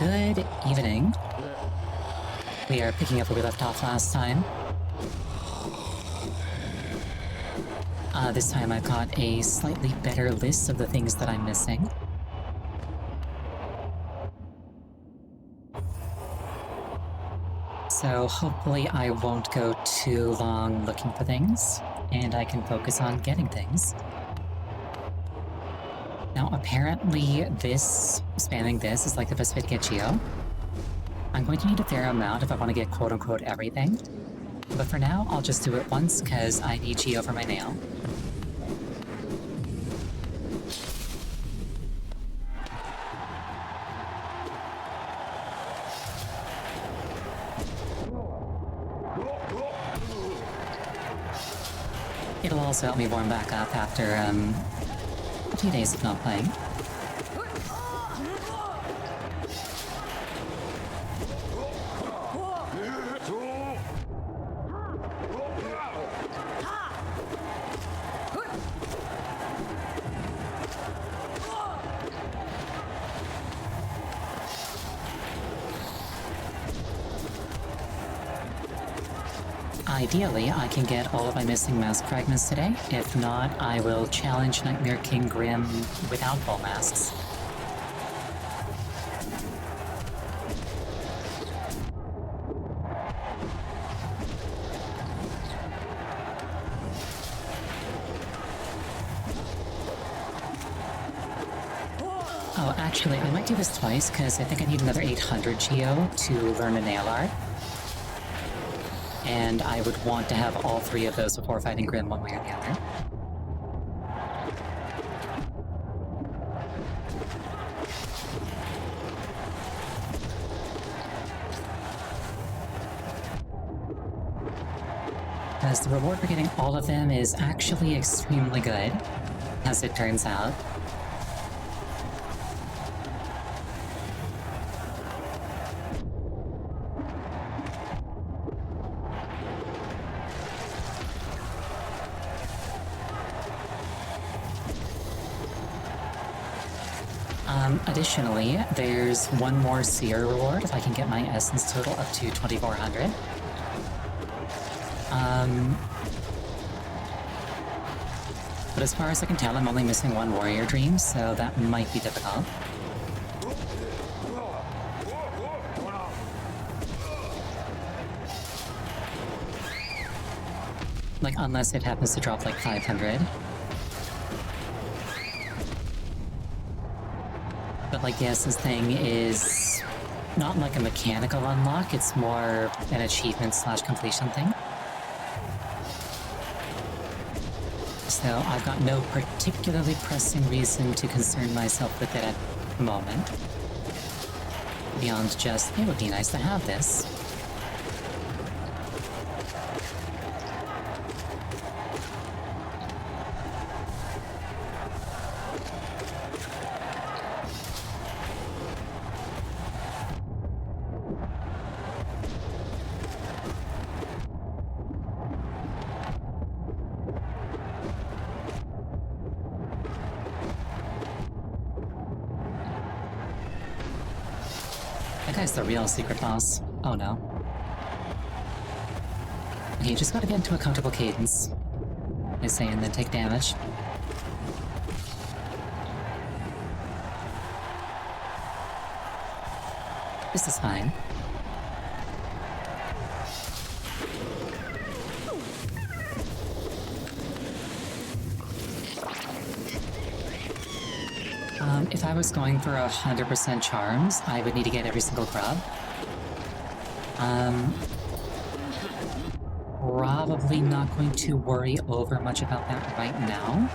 Good evening. We are picking up where we left off last time. This time I've got a slightly better list of the things that I'm missing. So hopefully I won't go too long looking for things, and I can focus on getting things. Now apparently spamming this is like the best way to get Geo. I'm going to need a fair amount if I want to get quote-unquote everything. But for now, I'll just do it once, because I need Geo for my nail. It'll also help me warm back up after, a few days of not playing. Ideally, I can get all of my missing mask fragments today. If not, I will challenge Nightmare King Grim without full masks. Oh, actually, I might do this twice, because I think I need another 800 Geo to learn a nail art. And I would want to have all three of those before fighting Grim one way or the other. Because the reward for getting all of them is actually extremely good, as it turns out. Additionally, there's one more Seer reward if I can get my Essence total up to 2400. But as far as I can tell, I'm only missing one Warrior Dream, so that might be difficult. Like, unless it happens to drop like 500. But like the Essence thing is not like a mechanical unlock, it's more an achievement / completion thing. So I've got no particularly pressing reason to concern myself with it at the moment. Beyond just, it would be nice to have this. That guy's the real secret boss. Oh no. Okay, you just gotta get into a comfortable cadence. I say, and then take damage. This is fine. If I was going for 100% charms, I would need to get every single grub. Probably not going to worry over much about that right now.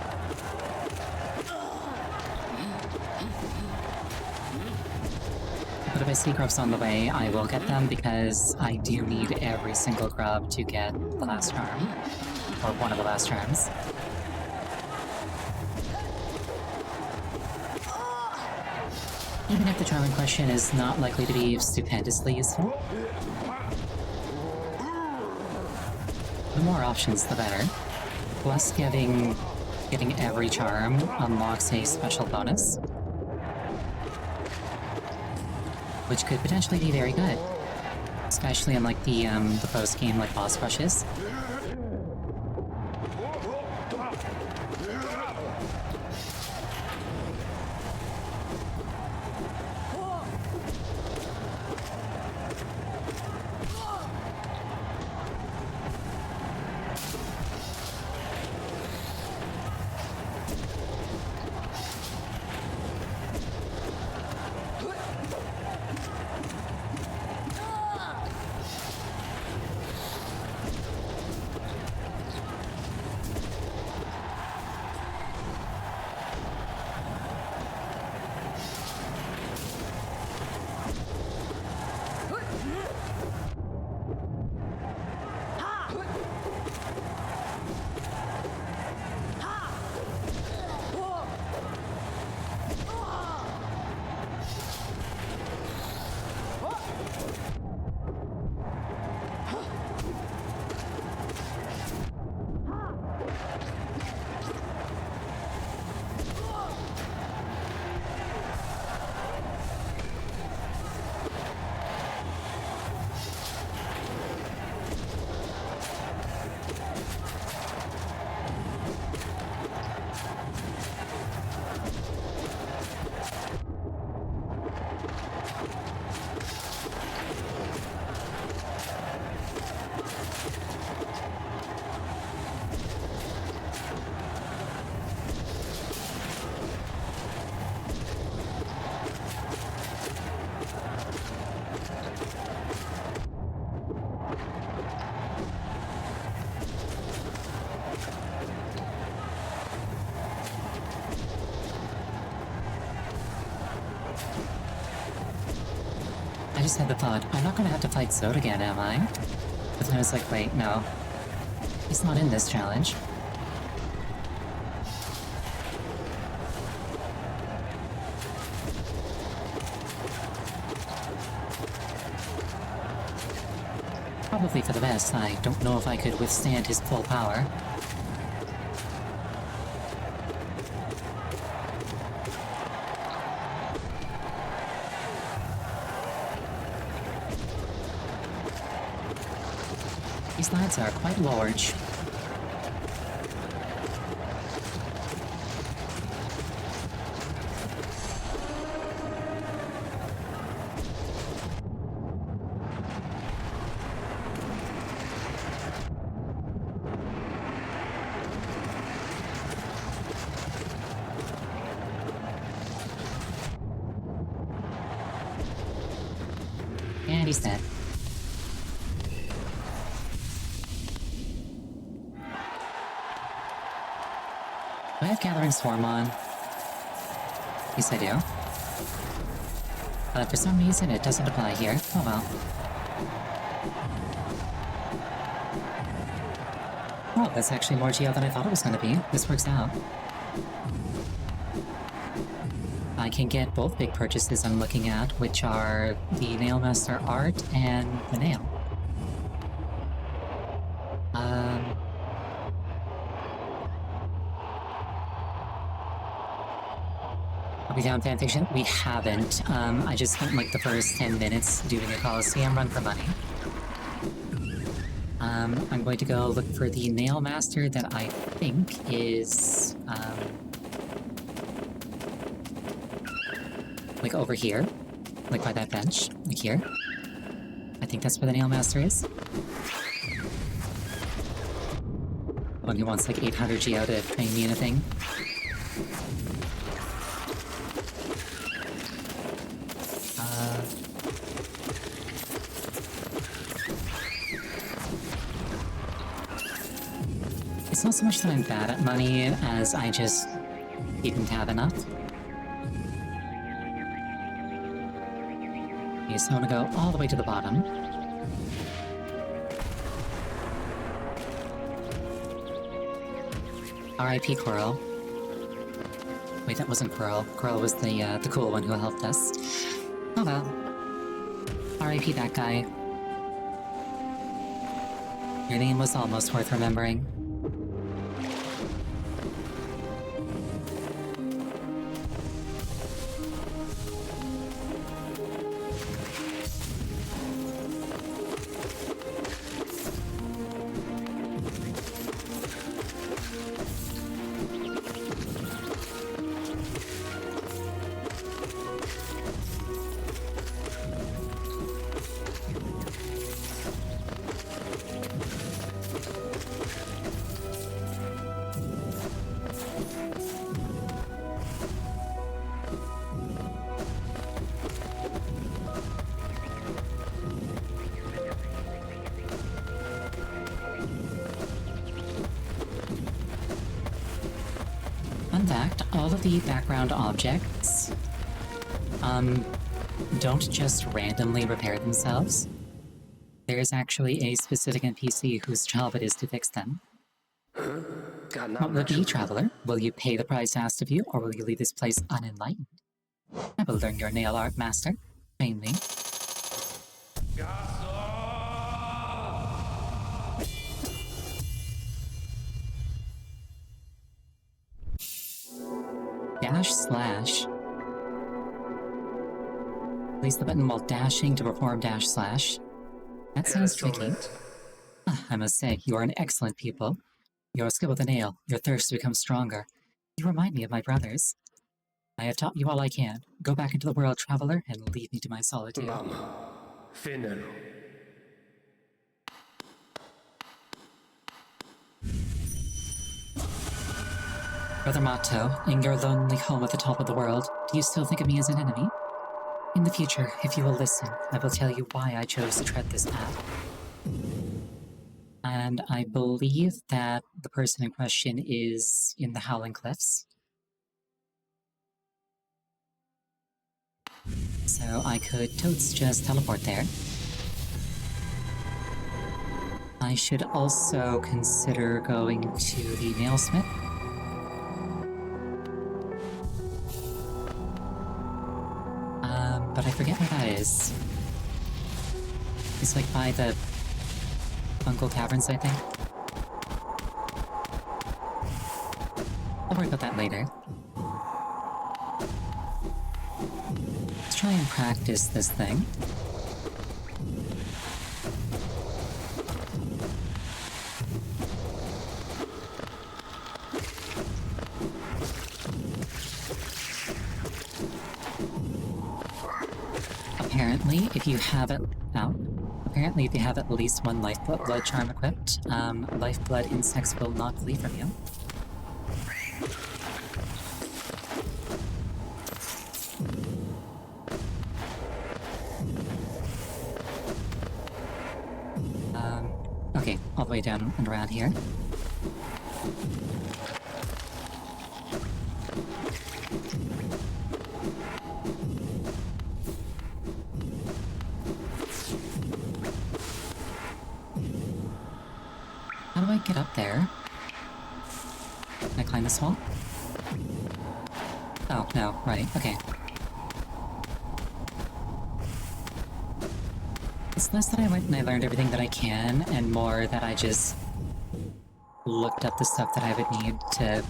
But if I see grubs on the way, I will get them because I do need every single grub to get the last charm. Or one of the last charms. Even if the charm in question is not likely to be stupendously useful. The more options, the better. Plus, getting every charm unlocks a special bonus. which could potentially be very good, especially in like the post-game like boss rushes. I just had the thought, I'm not gonna have to fight Zod again, am I? But then I was like, wait, no. He's not in this challenge. Probably for the best. I don't know if I could withstand his full power. These lads are quite large. And he's dead. Do I have Gathering Swarm on? Yes, I do. For some reason, it doesn't apply here. Oh well. Oh, that's actually more geo than I thought it was going to be. This works out. I can get both big purchases I'm looking at, which are the Nailmaster Art and the Nail. Are we down fanfiction? We haven't. I just spent like the first 10 minutes doing a Coliseum run for money. I'm going to go look for the Nailmaster that I think is, like over here. Like by that bench. Like here. I think that's where the Nailmaster is. One who wants like 800 geo to train me in a thing. It's not so much that I'm bad at money as I just didn't have enough. Okay, so I'm gonna go all the way to the bottom. R.I.P. Coral. Wait, that wasn't Coral. Coral was the cool one who helped us. Oh well. R.I.P. that guy. Your name was almost worth remembering. of the background objects, don't just randomly repair themselves. There is actually a specific NPC whose job it is to fix them. What will it be, traveler? Will you pay the price asked of you, or will you leave this place unenlightened? I will learn your nail art, master. Train me. Dash slash. Place the button while dashing to perform dash slash. That sounds tricky. I must say, you are an excellent pupil. Your skill with the nail, your thirst to become stronger. You remind me of my brothers. I have taught you all I can. Go back into the world, traveler, and leave me to my solitude. Finelo. Brother Mato, in your lonely home at the top of the world, do you still think of me as an enemy? In the future, if you will listen, I will tell you why I chose to tread this path. And I believe that the person in question is in the Howling Cliffs. So I could totes just teleport there. I should also consider going to the nailsmith. But I forget where that is. It's like by the Bungle Taverns, I think. I'll worry about that later. Let's try and practice this thing. Apparently, if you have it out, apparently if you have at least one Lifeblood charm equipped, Lifeblood insects will not flee from you. Okay, all the way down and around here. How do I get up there? Can I climb this wall? Oh, no, right, okay. It's less that I went and I learned everything that I can, and more that I just looked up the stuff that I would need to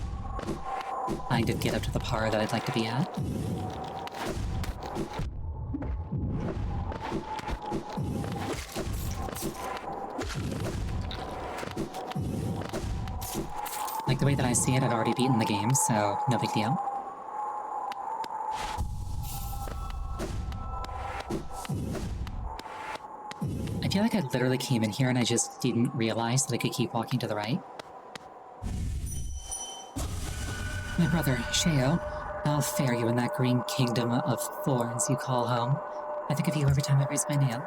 kind of get up to the par that I'd like to be at. Like, the way that I see it, I've already beaten the game, so no big deal. I feel like I literally came in here and I just didn't realize that I could keep walking to the right. My brother, Sheo, I'll fare you in that green kingdom of thorns you call home. I think of you every time I raise my nail.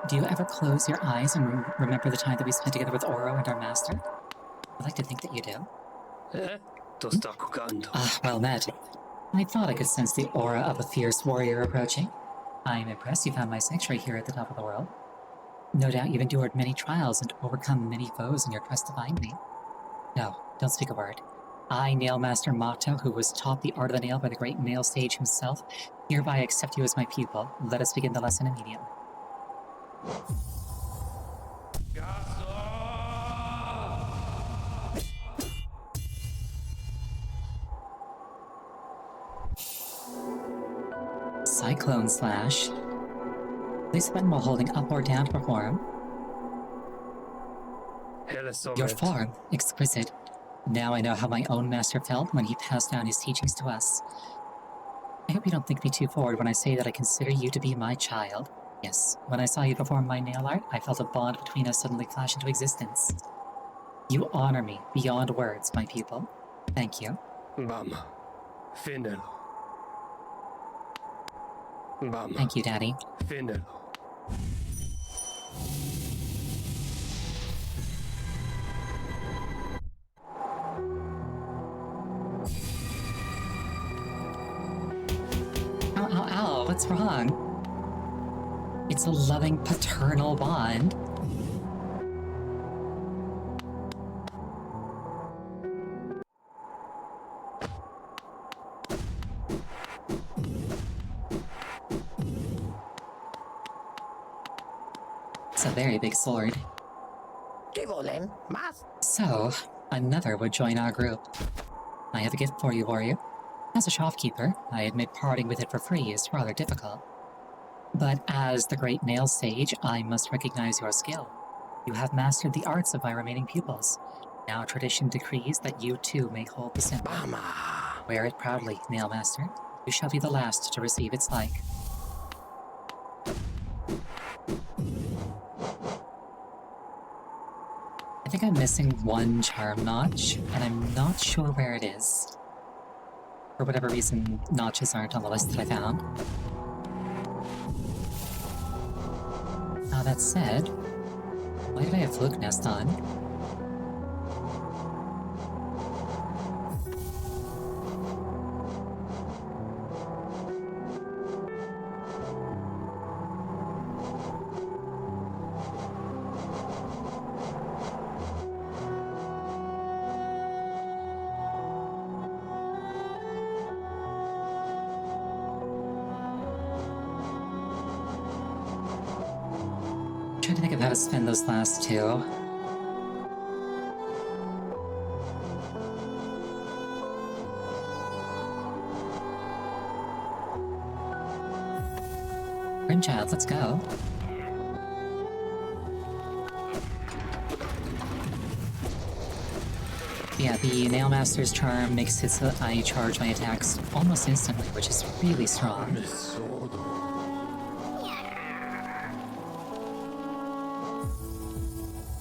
Do you ever close your eyes and remember the time that we spent together with Oro and our master? I'd like to think that you do. Well met. I thought I could sense the aura of a fierce warrior approaching. I'm impressed you found my sanctuary here at the top of the world. No doubt you've endured many trials and overcome many foes in your quest to find me. No, don't speak a word. I, Nailmaster Mato, who was taught the art of the nail by the great nail sage himself, hereby accept you as my pupil. Let us begin the lesson immediately. Cyclone Slash. Place the button while holding up or down to perform. Your form, exquisite. Now I know how my own master felt when he passed down his teachings to us. I hope you don't think me too forward when I say that I consider you to be my child. Yes, when I saw you perform my nail art, I felt a bond between us suddenly flash into existence. You honor me beyond words, my pupil. Thank you. Vamos. Finelo. Vamos. Thank you, Daddy. Finelo. Ow, ow, ow, what's wrong? It's a loving paternal bond. It's a very big sword. So, another would join our group. I have a gift for you, warrior. As a shopkeeper, I admit parting with it for free is rather difficult. But as the great nail sage, I must recognize your skill. You have mastered the arts of my remaining pupils. Now tradition decrees that you too may hold the symbol. Wear it proudly, Nail Master. You shall be the last to receive its like. I think I'm missing one charm notch, and I'm not sure where it is. For whatever reason, notches aren't on the list that I found. Now that said, why did I have Fluke Nest on? Trying to think of how to spend those last two. Grimchild, let's go. Yeah, the Nail Master's charm makes it so I charge my attacks almost instantly, which is really strong.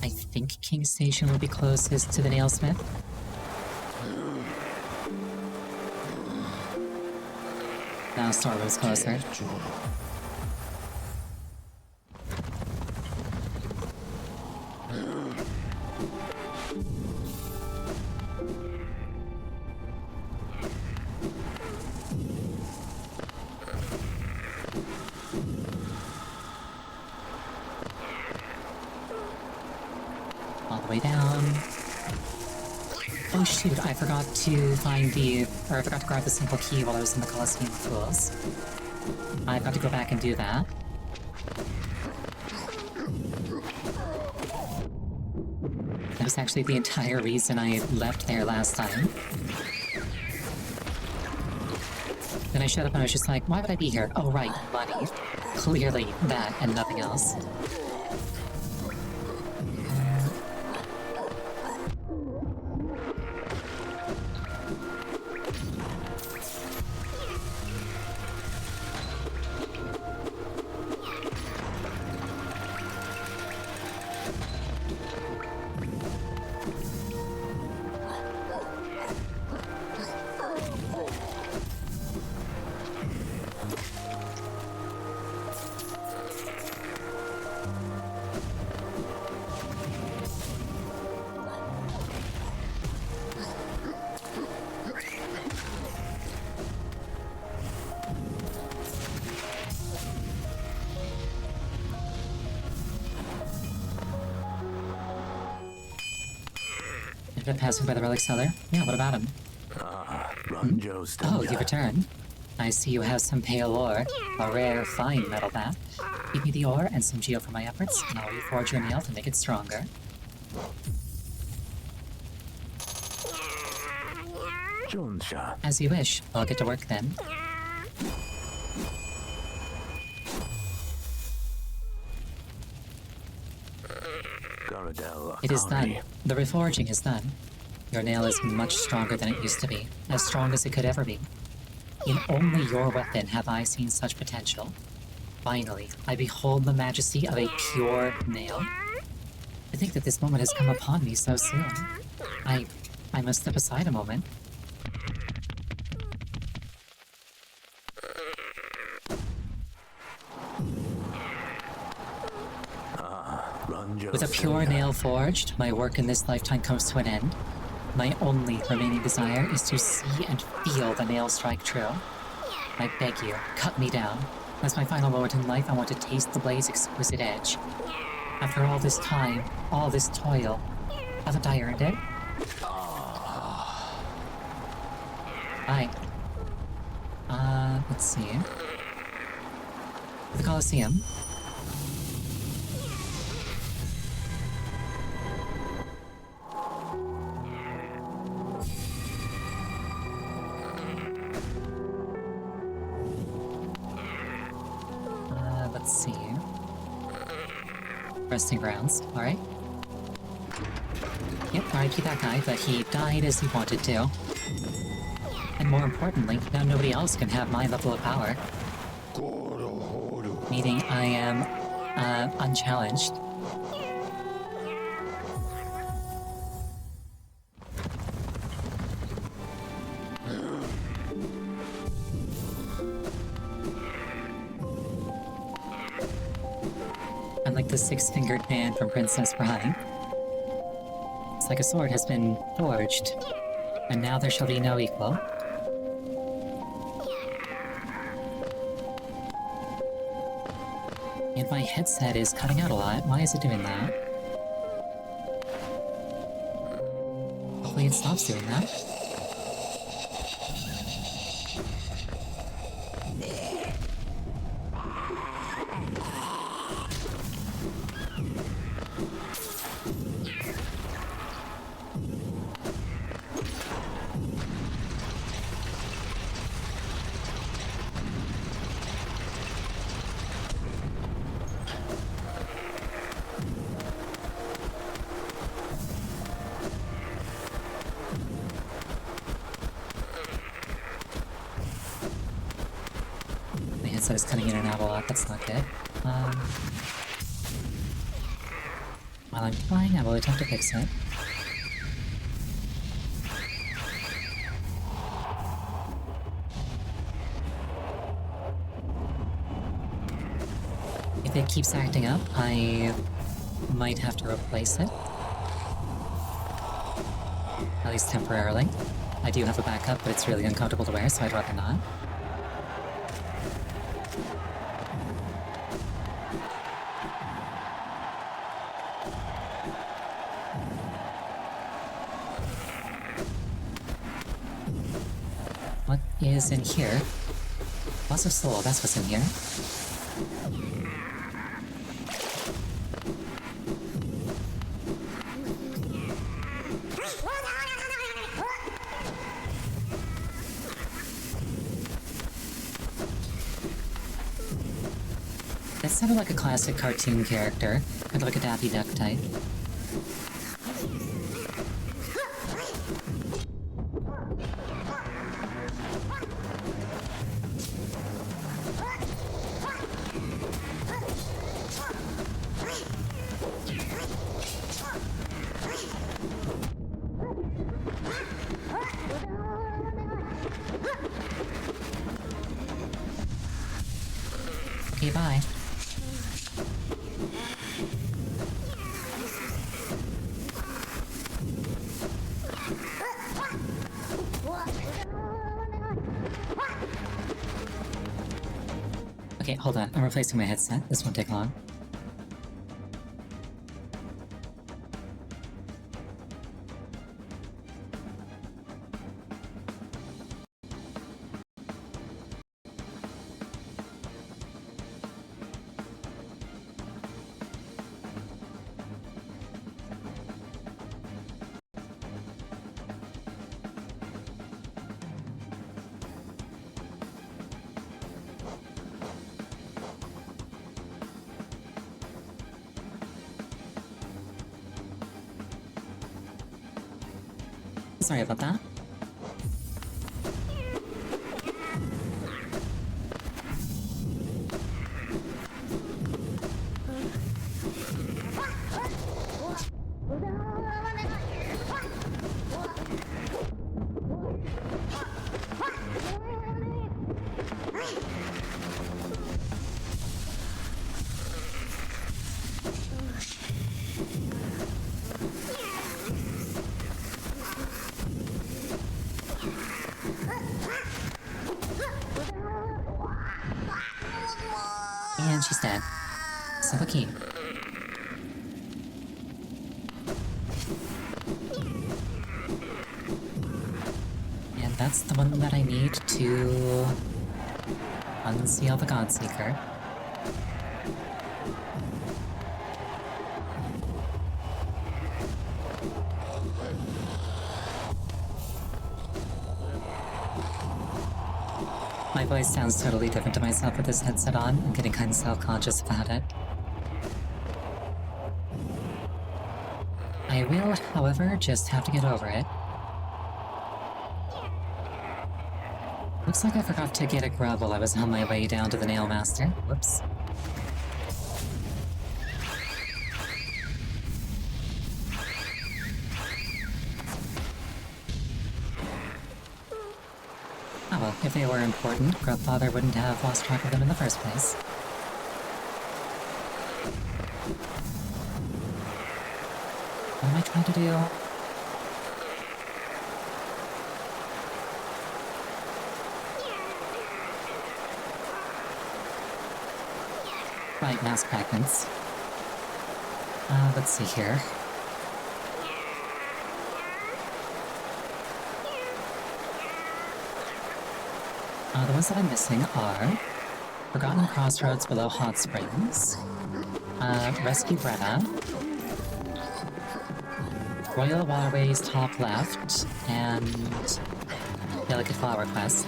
I think King Station will be closest to the Nailsmith. Now Storm's closer. All the way down. Oh shoot, I forgot to find I forgot to grab the simple key while I was in the Colosseum of Fools. I've got to go back and do that. That was actually the entire reason I left there last time. Then I showed up and I was just like, why would I be here? Oh right, money. Clearly that and nothing else. Ended up passing by the relic seller. Yeah, what about him? Oh, you've returned. I see you have some pale ore. A rare, fine metal that. Give me the ore and some geo for my efforts, and I'll reforge your nail to make it stronger. As you wish. I'll get to work then. It is done. The reforging is done. Your nail is much stronger than it used to be, as strong as it could ever be. In only your weapon have I seen such potential. Finally, I behold the majesty of a pure nail. To think that this moment has come upon me so soon. I must step aside a moment. With a pure nail forged, my work in this lifetime comes to an end. My only remaining desire is to see and feel the nail strike true. I beg you, cut me down. As my final moment in life, I want to taste the blade's exquisite edge. After all this time, all this toil, haven't I earned it? Hi. Let's see. The Colosseum. Let's see. Resting grounds, alright. Yep, RIP that guy, but he died as he wanted to. And more importantly, now nobody else can have my level of power. Meaning I am, unchallenged. Unlike the six-fingered man from Princess Bride, it's like a sword has been forged, and now there shall be no equal. And my headset is cutting out a lot. Why is it doing that? Hopefully it stops doing that. So it's cutting in and out a lot, that's not good. While I'm flying, I will attempt to fix it. If it keeps acting up, I might have to replace it. At least temporarily. I do have a backup, but it's really uncomfortable to wear, so I'd rather not. What is in here? Lots of soul, that's what's in here. That sounded like a classic cartoon character, kind of like a Daffy Duck type. Okay, bye. Okay, hold on. I'm replacing my headset. This won't take long. Sorry about that. And she's dead. So the key. And that's the one that I need to unseal the Godseeker. My voice sounds totally different to myself with this headset on. I'm getting kind of self-conscious about it. I will, however, just have to get over it. Looks like I forgot to get a grub while I was on my way down to the Nail Master. Whoops. Oh well, if they were important, Grubfather wouldn't have lost track of them in the first place. What am I trying to do? Right, mass fragments. Let's see here. The ones that I'm missing are Forgotten Crossroads below Hot Springs, Rescue Brenna, Royal Waterways top left, and Delicate Flower Quest.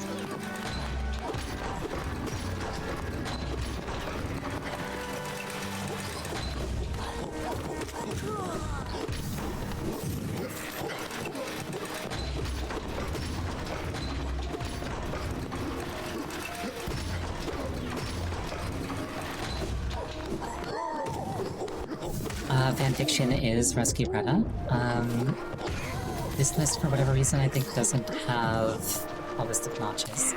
Fanfiction is Rescue Brenna. This list, for whatever reason, I think doesn't have a list of notches.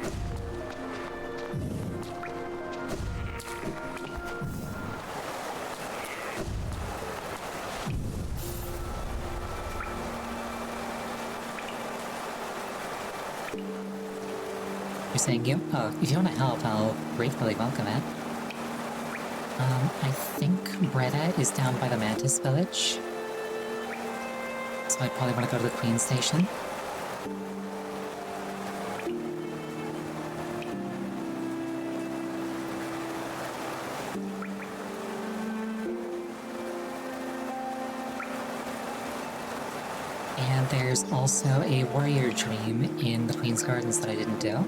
You're saying you? Oh, if you want to help, I'll gratefully welcome it. I think Bretta is down by the Mantis Village. So I probably want to go to the Queen Station. And there's also a Warrior Dream in the Queen's Gardens that I didn't do.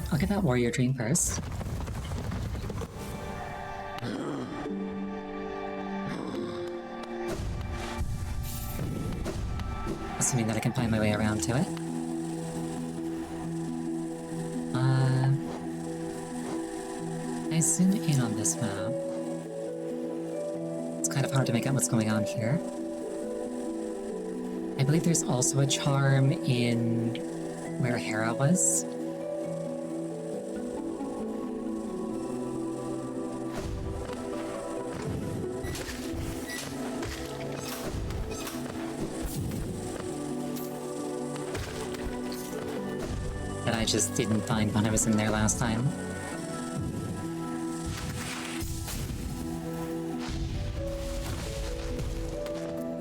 I'll get that Warrior Dream first. Assuming that I can find my way around to it. I zoom in on this map. It's kind of hard to make out what's going on here. I believe there's also a charm in where Hera was. That I just didn't find when I was in there last time.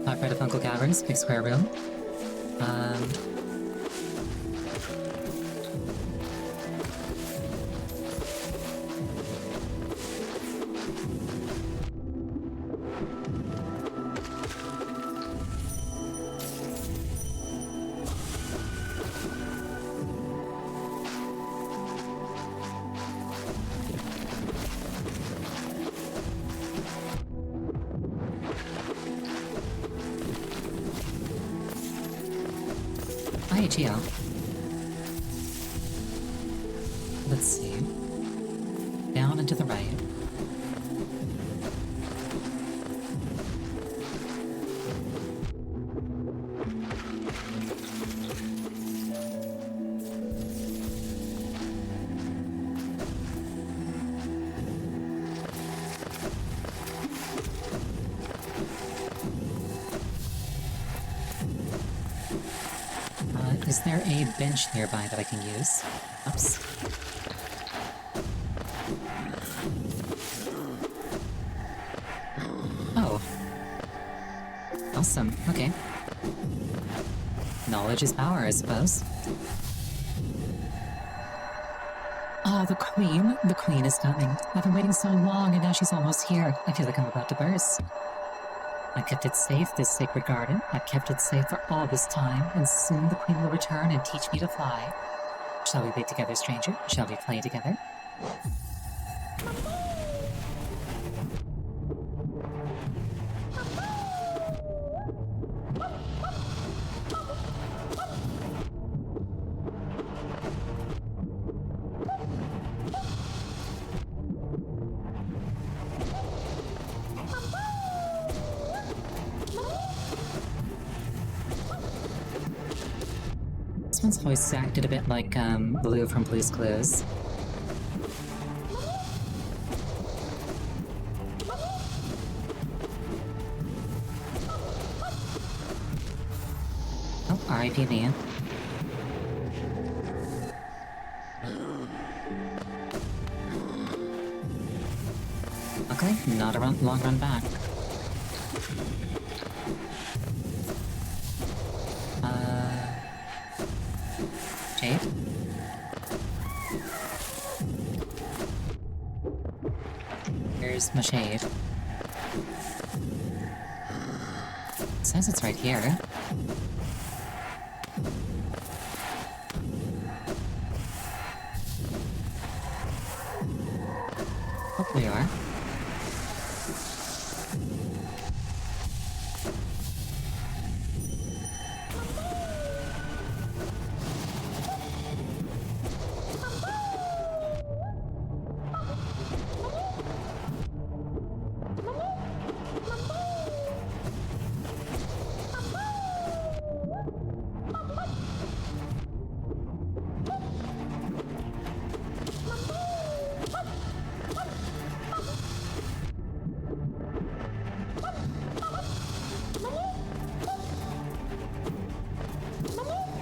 Top right of Uncle Caverns, big square room. Hi, Gio. Let's see. Down and to the right. Is there a bench nearby that I can use? Oops. Oh. Awesome, okay. Knowledge is power, I suppose. Oh, the queen! The queen is coming. I've been waiting so long and now she's almost here. I feel like I'm about to burst. I kept it safe, this sacred garden. I've kept it safe for all this time, and soon the queen will return and teach me to fly. Shall we wait together, stranger? Shall we play together? This one's voice acted a bit like Blue from Blue's Clues. Oh, R.I.P. me. Okay, not a long run back. Jade? Here's my shade. It says it's right here. Oh, we are.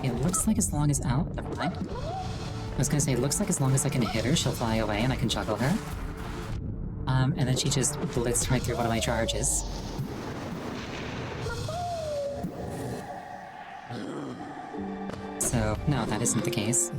It looks like as long as... Oh, never mind. I was gonna say, it looks like as long as I can hit her, she'll fly away and I can juggle her. And then she just blitzed right through one of my charges. So, no, that isn't the case.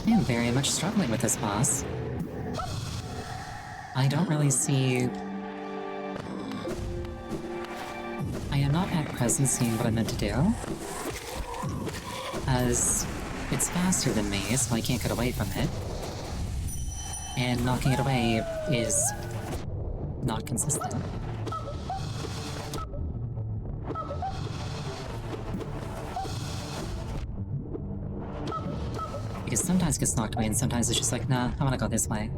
I am very much struggling with this boss. I don't really see... I am not at present seeing what I'm meant to do. As it's faster than me, so I can't get away from it. And knocking it away is not consistent. Because sometimes it gets knocked away and sometimes it's just like, nah, I wanna go this way.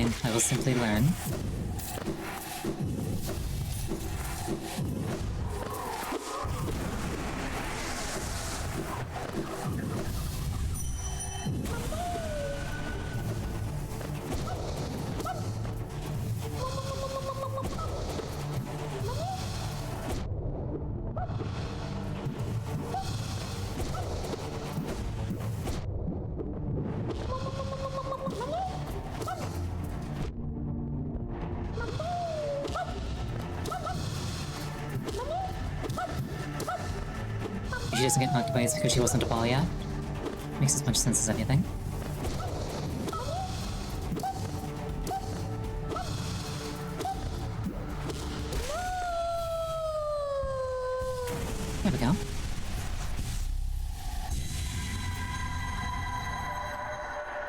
fine. I will simply learn. She doesn't get knocked away because she wasn't a ball yet. Makes as much sense as anything. There we go.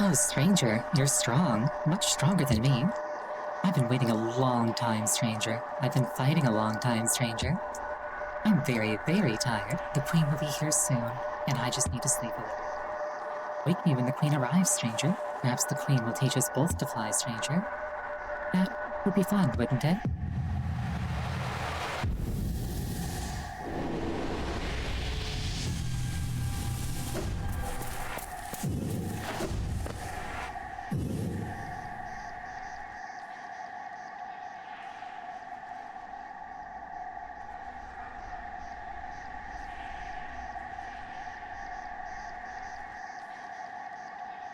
Oh, stranger, you're strong. Much stronger than me. I've been waiting a long time, stranger. I've been fighting a long time, stranger. I'm very, very tired. The queen will be here soon, and I just need to sleep a little. Wake me when the queen arrives, stranger. Perhaps the queen will teach us both to fly, stranger. That would be fun, wouldn't it?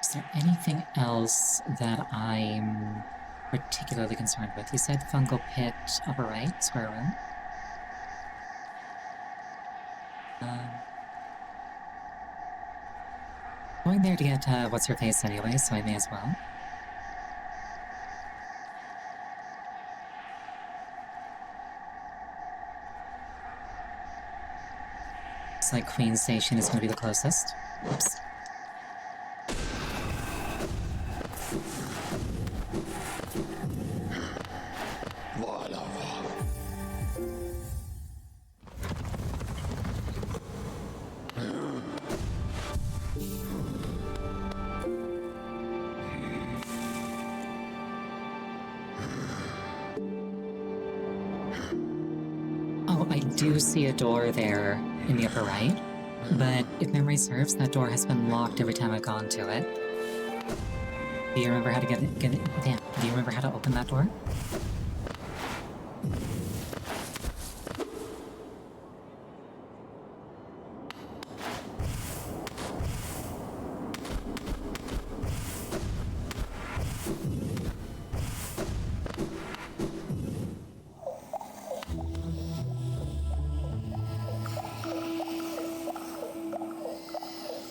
Is there anything else that I'm particularly concerned with? You said fungal pit, upper right, square room. Going there to get what's her face anyway, so I may as well. Looks like Queen Station is going to be the closest. Oops. Oh, I do see a door there in the upper right, but if memory serves, that door has been locked every time I've gone to it. Do you remember how to get it? Damn, do you remember how to open that door?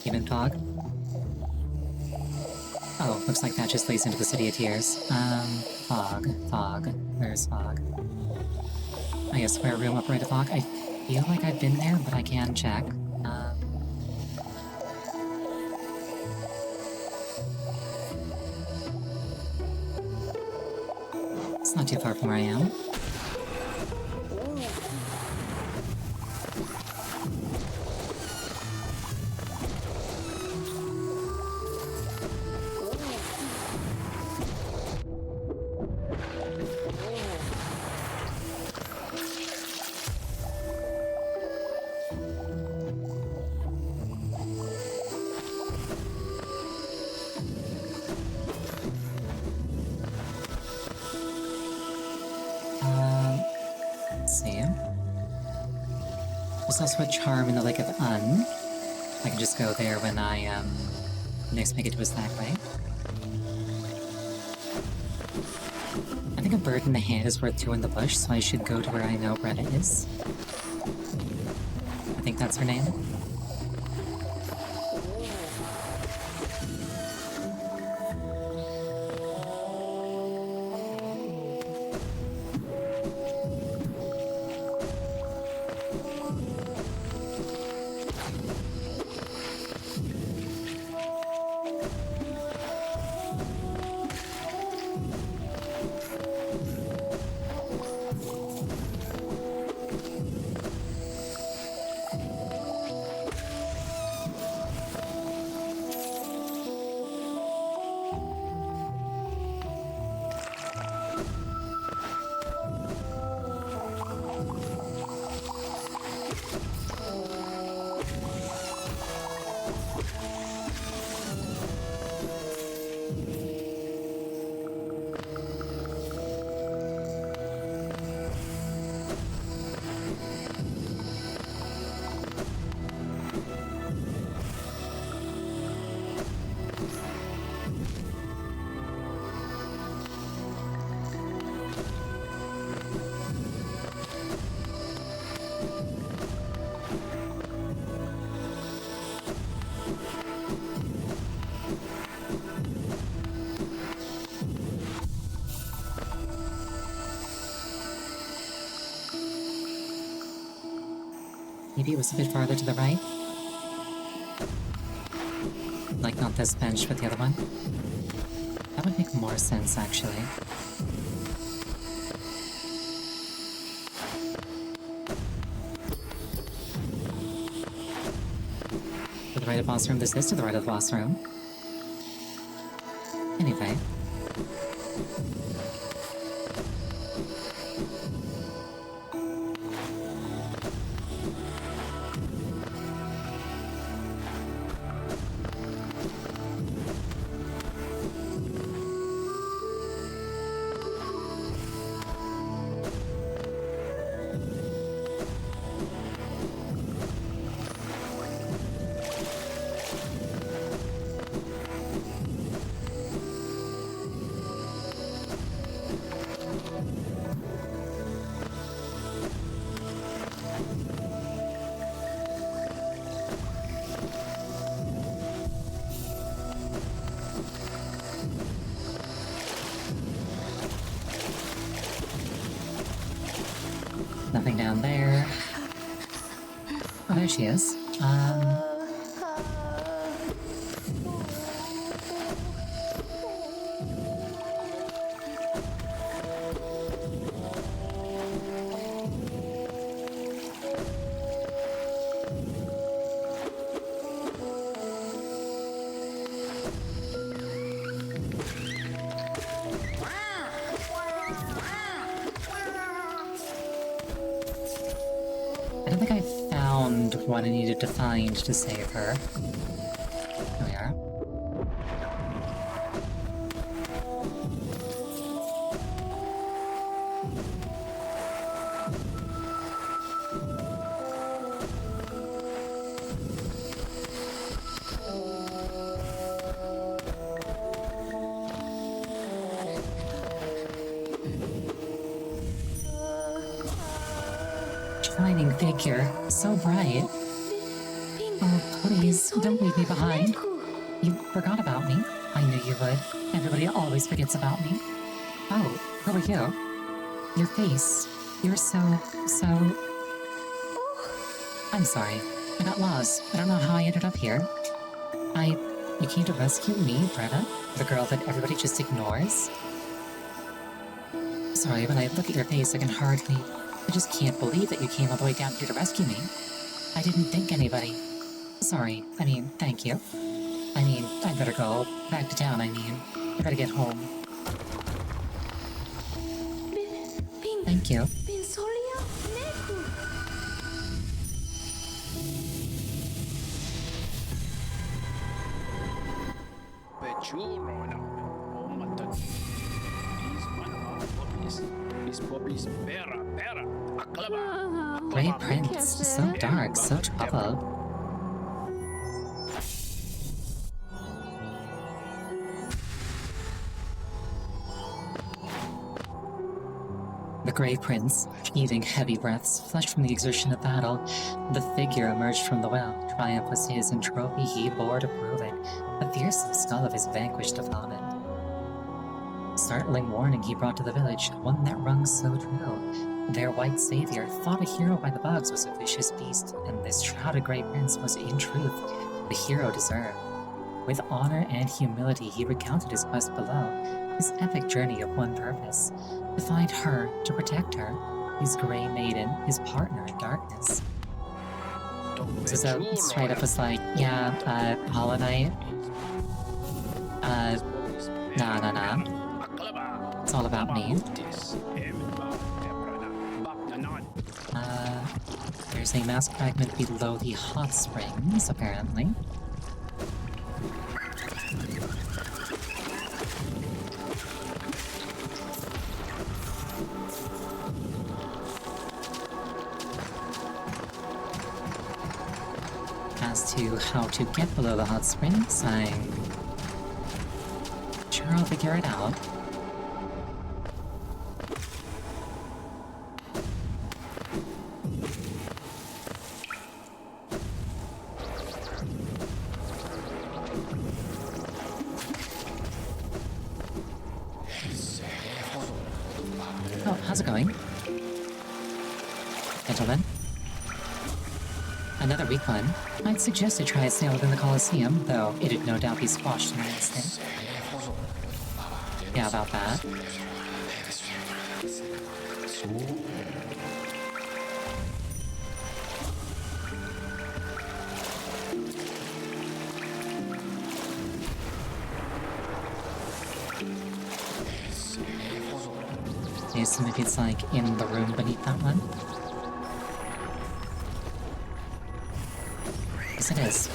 Demon fog? Oh, looks like that just leads into the City of Tears. Fog. Where's fog? I guess square room up right of fog. I feel like I've been there, but I can check. It's not too far from where I am. Let's see. There's also a charm in the Lake of Un. I can just go there when I, next make it to a snack bite. I think a bird in the hand is worth two in the bush, so I should go to where I know Bretta is. I think that's her name. Maybe it was a bit farther to the right? Like, not this bench, but the other one? That would make more sense, actually. To the right of boss room, this is to the right of the boss room. Anyway. Nothing down there. Oh, there she is. I don't think I found what I needed to find to save her. Here we are. Shining figure, so bright. Oh, please, don't leave me behind. You forgot about me. I knew you would. Everybody always forgets about me. Oh, who are you? Your face. You're so... I'm sorry. I got lost. I don't know how I ended up here. You came to rescue me, Brenna? The girl that everybody just ignores? Sorry, when I look at your face, I can hardly... I just can't believe that you came all the way down here to rescue me. I didn't think anybody... Sorry, thank you. I'd better go. Back to town, I better get home. Thank you. Grey Prince, so dark, so troubled. The Grey Prince, heaving heavy breaths, flushed from the exertion of battle, the figure emerged from the well. Triumph was his, and trophy he bore to prove it, the fearsome skull of his vanquished opponent. Startling warning he brought to the village, one that rung so true. Their white savior, thought a hero by the bugs, was a vicious beast, and this shrouded Grey Prince was in truth the hero deserved. With honor and humility he recounted his quest below, his epic journey of one purpose, to find her, to protect her, his Grey Maiden, his partner in darkness. So straight up was like, yeah, Hollow Knight? Nah. It's all about me. There's a mask fragment below the hot springs, apparently. As to how to get below the hot springs, I'm sure I'll figure it out. Oh, how's it going? Gentlemen? Another weak one. I'd suggest to try a sail within the Colosseum, though it'd no doubt be squashed in an instant. Yeah, about that. I assume if it's like in the room beneath that one. Yes, it is.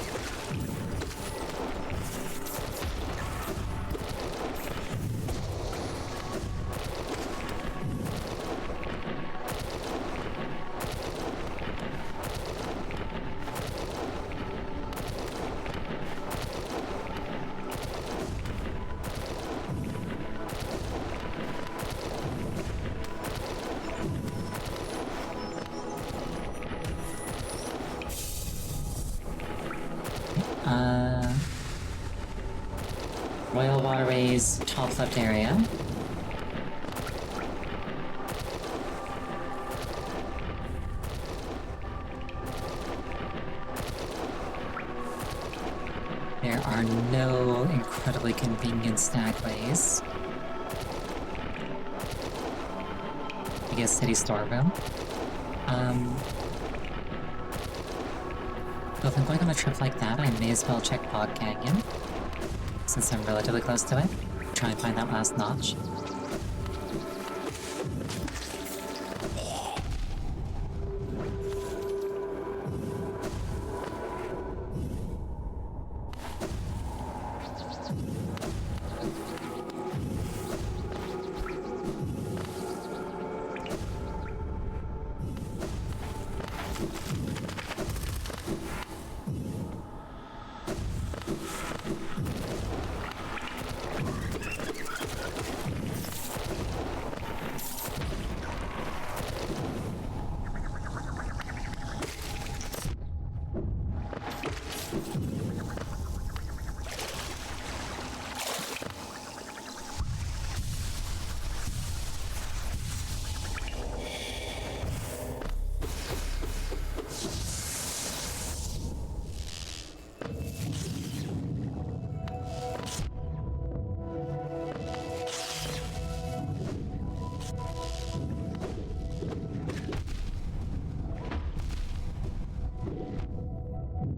Royal Waterways, top left area. There are no incredibly convenient stagways. I guess city storeroom. But if I'm going on a trip like that, I may as well check Bog Canyon, since I'm relatively close to it. Try and find that last notch.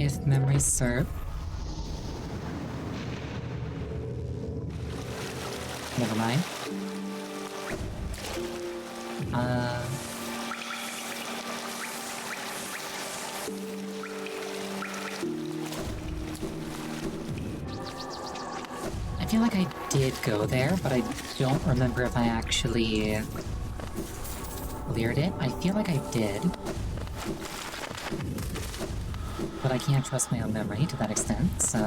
If memory serve. Never mind. I feel like I did go there, but I don't remember if I actually cleared it. I feel like I did. But I can't trust my own memory to that extent, so...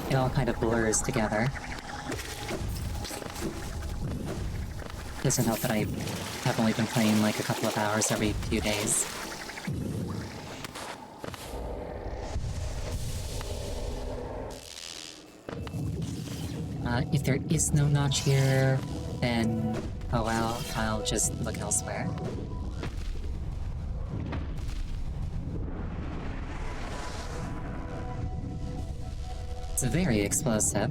It all kind of blurs together. Doesn't help that I have only been playing like a couple of hours every few days. If there is no notch here, then, oh well, I'll just look elsewhere. It's very explosive.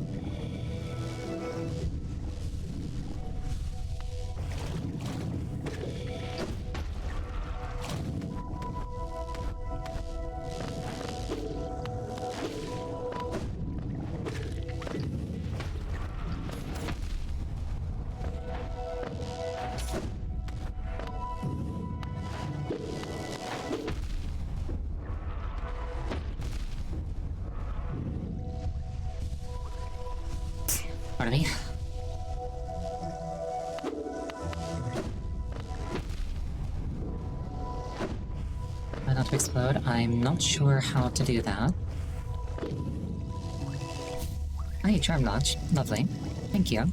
Pardon me? Try not to explode. I'm not sure how to do that. Hey, charm notch. Lovely. Thank you.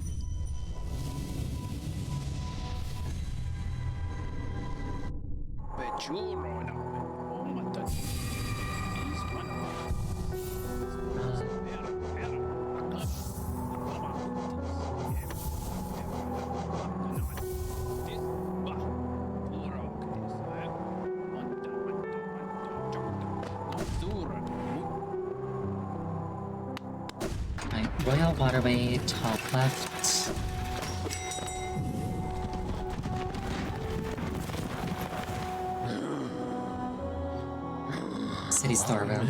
Royal Waterway, top left. City storeroom.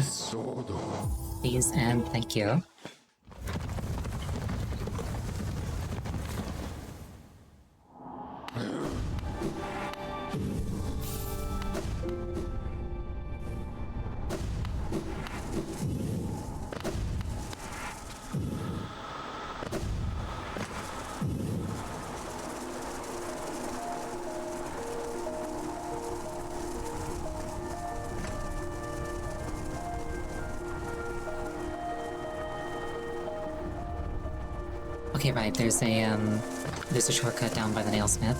Please and thank you. Okay, right, there's a shortcut down by the nailsmith.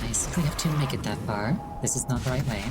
I simply have to make it that far. This is not the right way.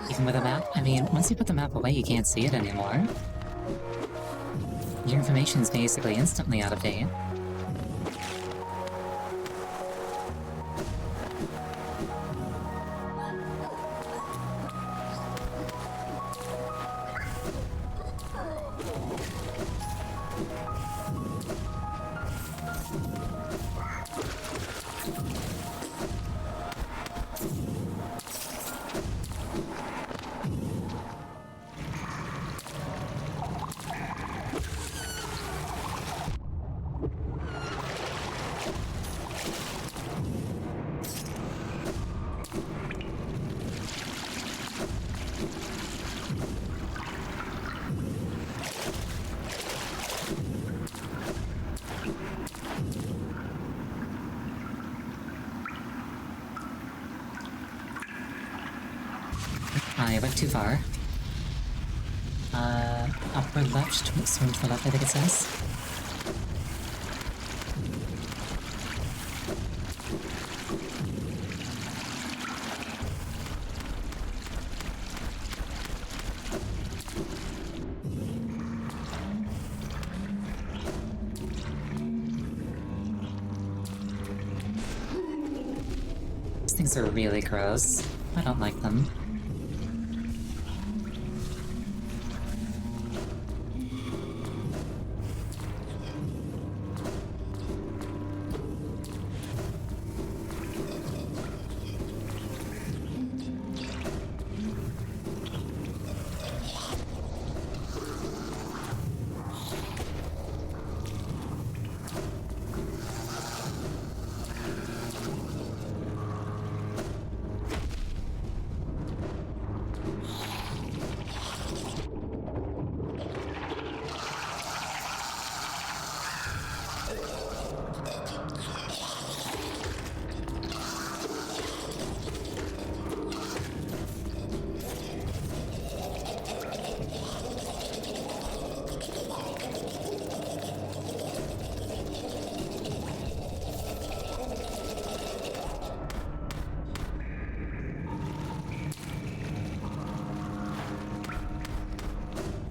Even with a map? I mean, once you put the map away, you can't see it anymore. Your information's basically instantly out of date. I went too far. Upward left, swing to the left, I think it says. These things are really gross. I don't like them.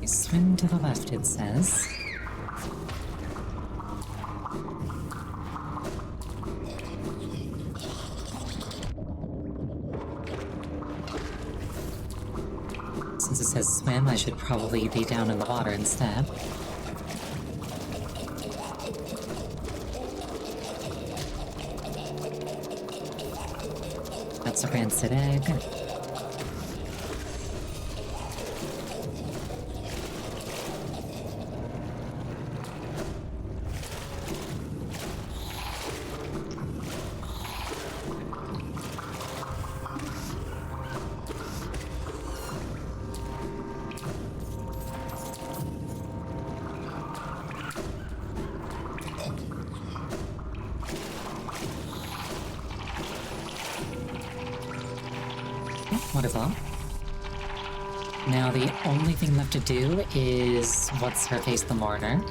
Swim to the left, it says. Since it says swim, I should probably be down in the water instead. That's a rancid egg. Wonderful. Now the only thing left to do is what's her face, the mourner.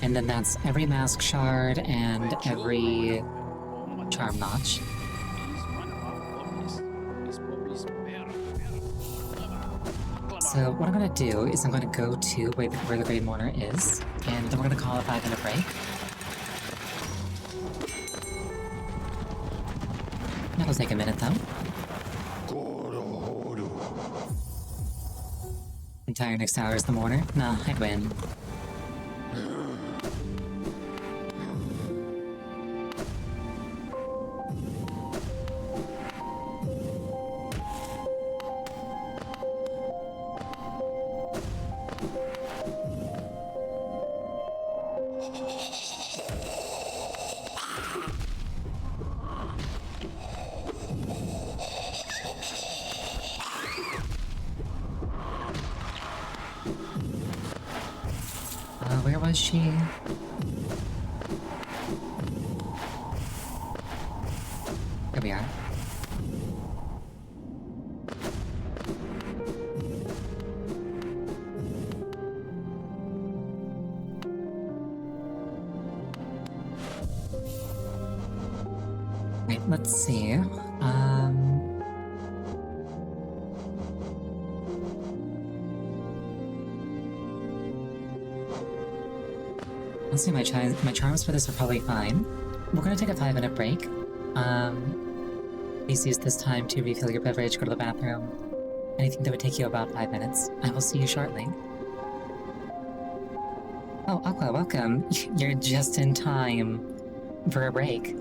And then that's every mask shard and every charm notch. So what I'm gonna do is I'm gonna go to where the Grey Mourner is, and then we're gonna call a 5-minute break. That'll take a minute though. Entire next hour is the Mourner? Nah, I'd win. Where was she? Here we are. Right, let's see. Honestly, my charms for this are probably fine. We're gonna take a 5-minute break. Please use this time to refill your beverage, go to the bathroom. Anything that would take you about 5 minutes. I will see you shortly. Oh, Aqua, welcome. You're just in time for a break.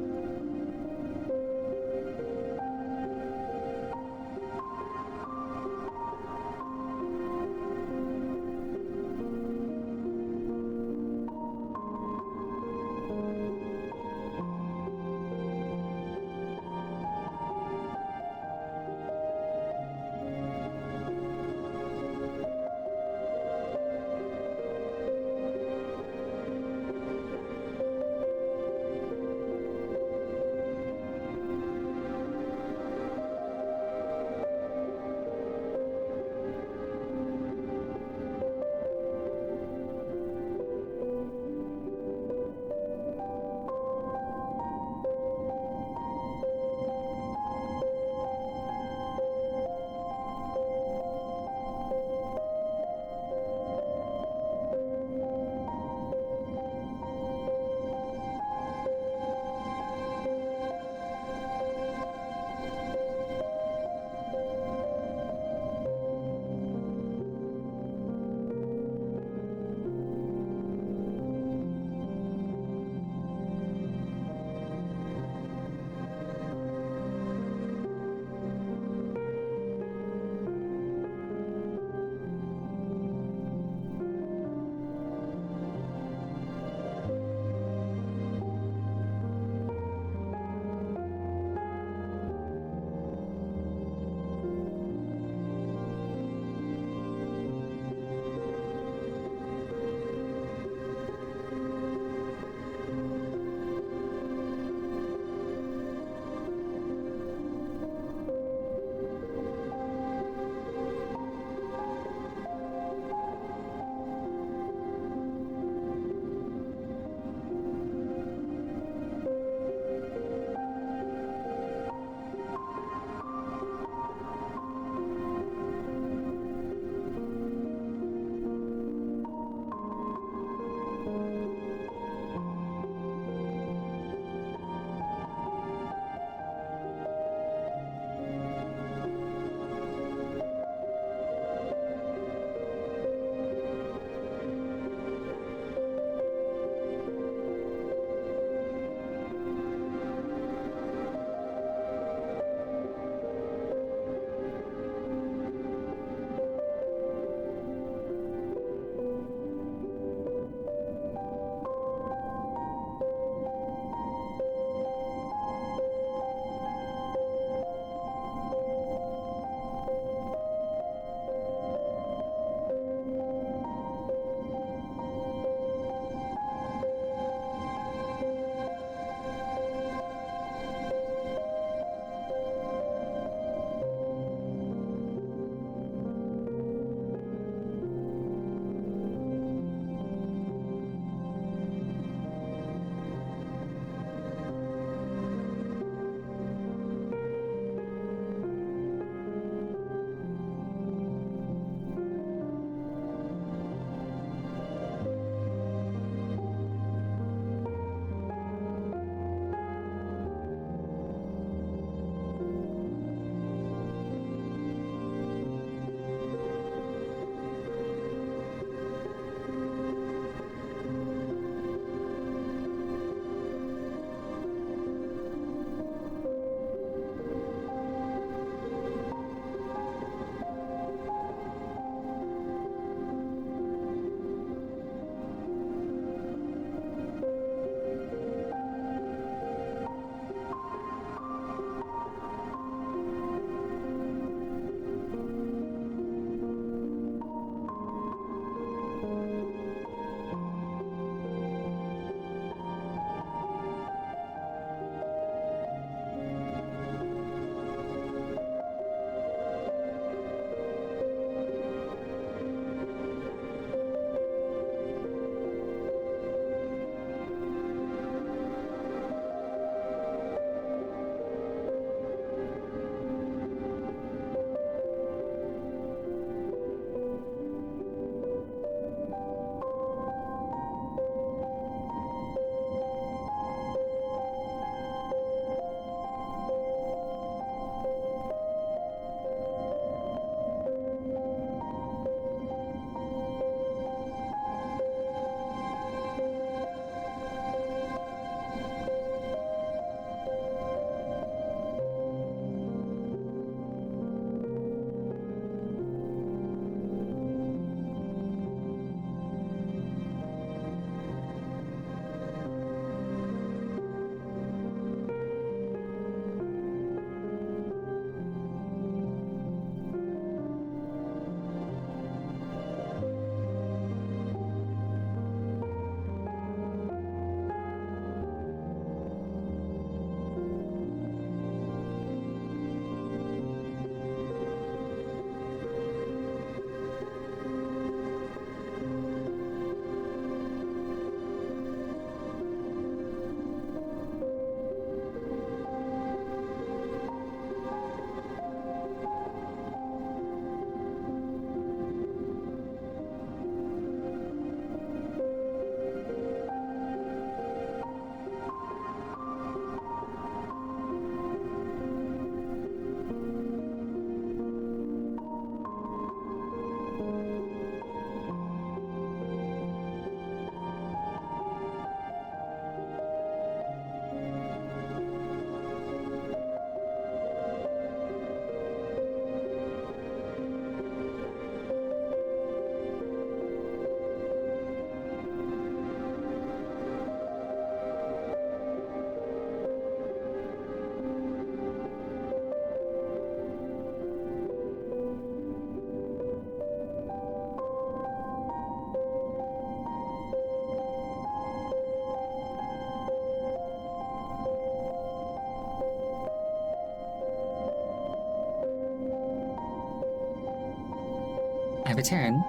I return.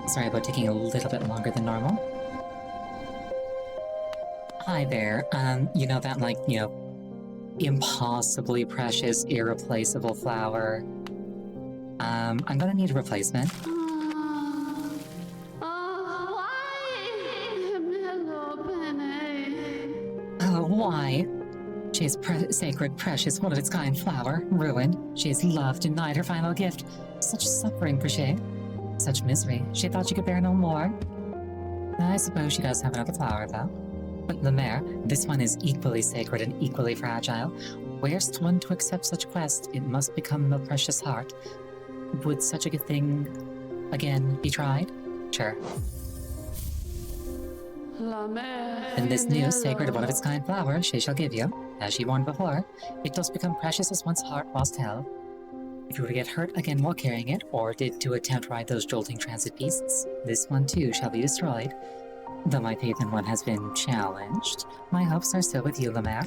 Sorry about taking a little bit longer than normal. Hi there. You know that, like, impossibly precious, irreplaceable flower? I'm gonna need a replacement. Oh, why? She is sacred, precious, one of its kind flower, ruined. She is loved, denied her final gift. Such suffering for she. Such misery. She thought she could bear no more. I suppose she does have another flower, though. But Lemaire, this one is equally sacred and equally fragile. Where's one to accept such quest, it must become a precious heart. Would such a good thing, again, be tried? Sure. And this new sacred one of its kind flower she shall give you, as she warned before, it does become precious as one's heart was held. If you were to get hurt again while carrying it, or did to attempt ride those jolting transit beasts, this one too shall be destroyed. Though my faith in one has been challenged, my hopes are still with you, Lemaire.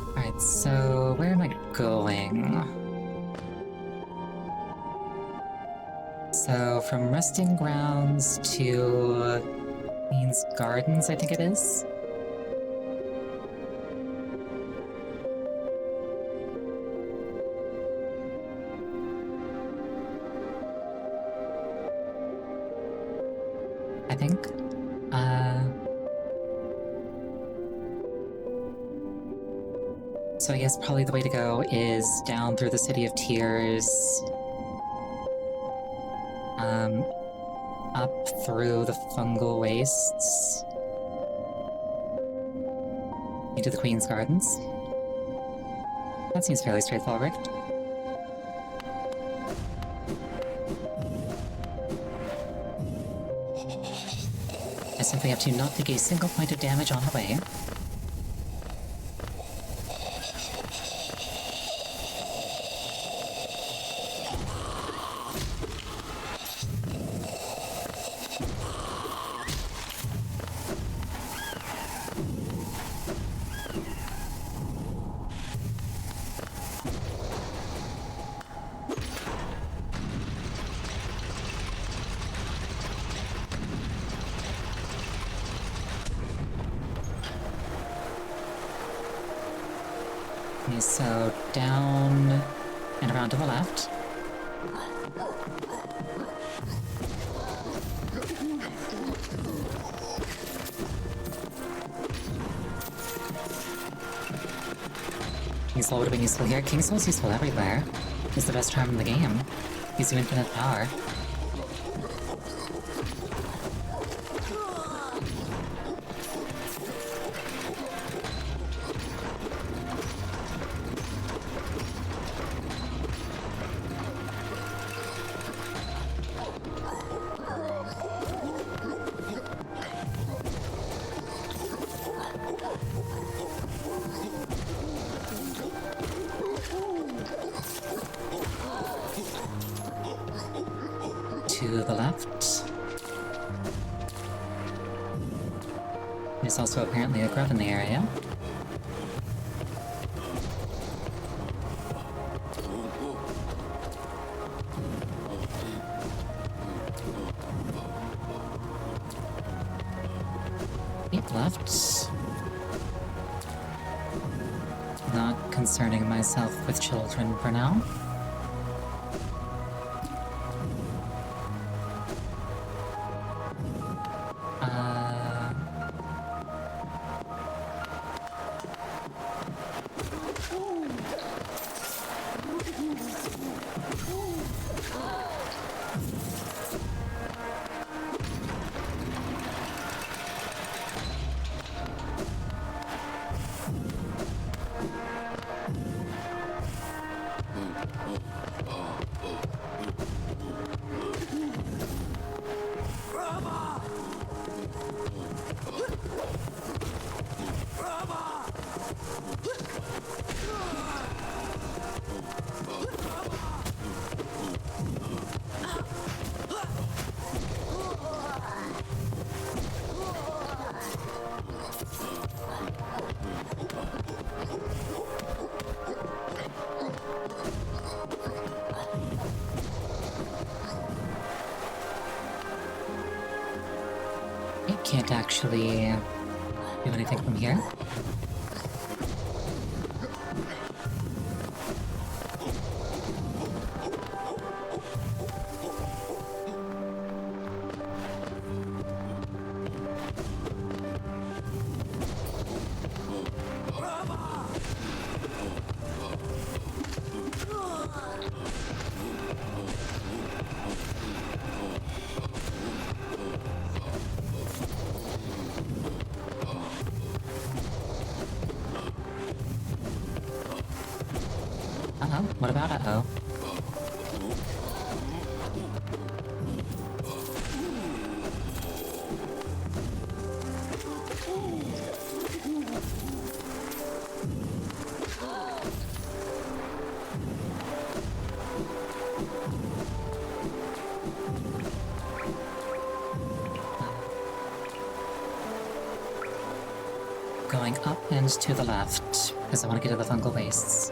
Alright, so where am I going? So, from Resting Grounds to Queen's Gardens, I think it is. I think. So I guess probably the way to go is down through the City of Tears. Up through the fungal wastes. Into the Queen's Gardens. That seems fairly straightforward. I simply have to not take a single point of damage on the way. Okay, so down and around to the left. King's Soul would have been useful here. King's Soul's useful everywhere. He's the best charm in the game. Gives you infinite power. To the left. There's also apparently a grub in the area. Keep left. Not concerning myself with children for now. can't actually do anything from here. Uh-oh, what about uh-oh? Going up and to the left, because I want to get to the fungal wastes.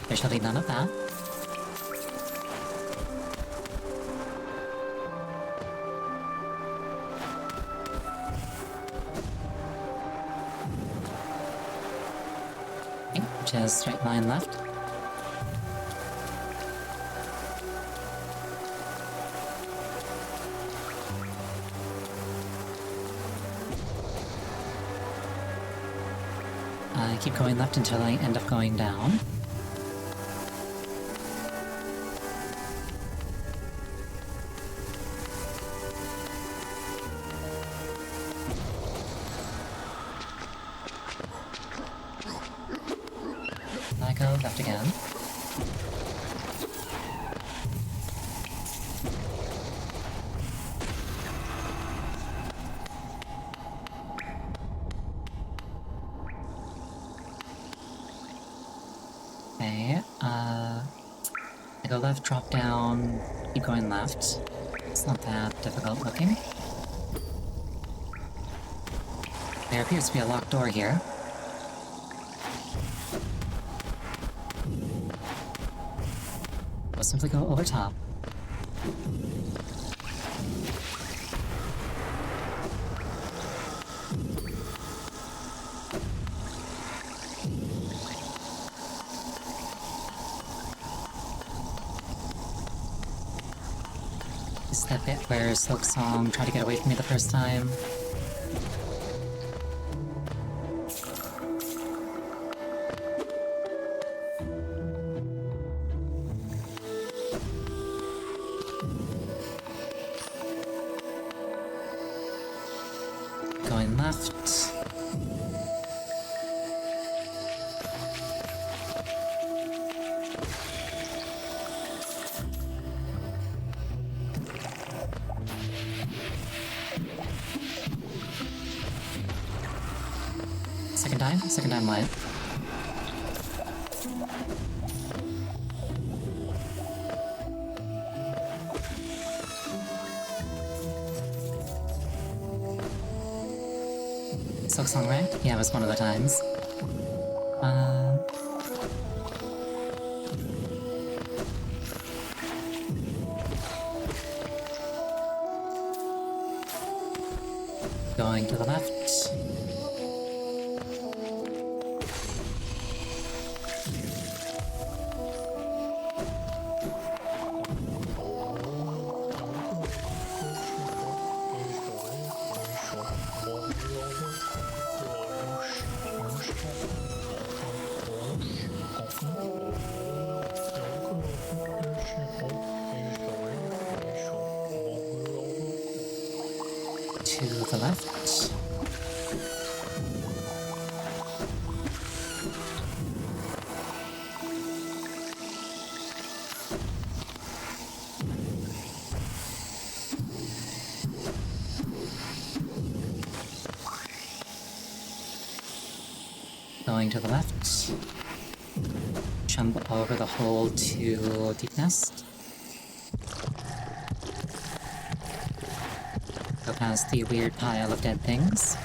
There shall be none of that. Okay, just straight line left. I keep going left until I end up going down. I go left again. Okay, I go left, drop down, keep going left. It's not that difficult looking. There appears to be a locked door here. We'll simply go over top. Is that bit where Silksong tried to get away from me the first time? Going left. Second time light. Silksong, right? Yeah, it was one of the times. Going to the left. To the left. Going to the left. Jump over the hole to Deep Nest. past the weird pile of dead things.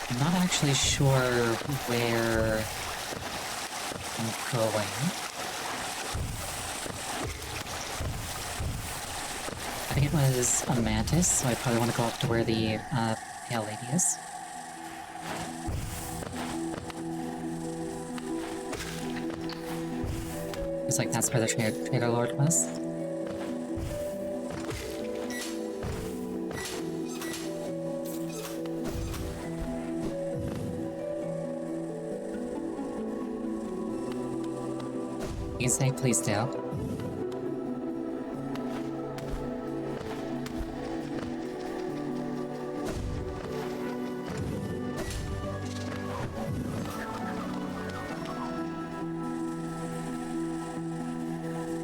I'm not actually sure where I'm going. I think it was a mantis, so I probably want to go up to where the pale lady is. It's like that's where the Trader Lord was. You can say please do.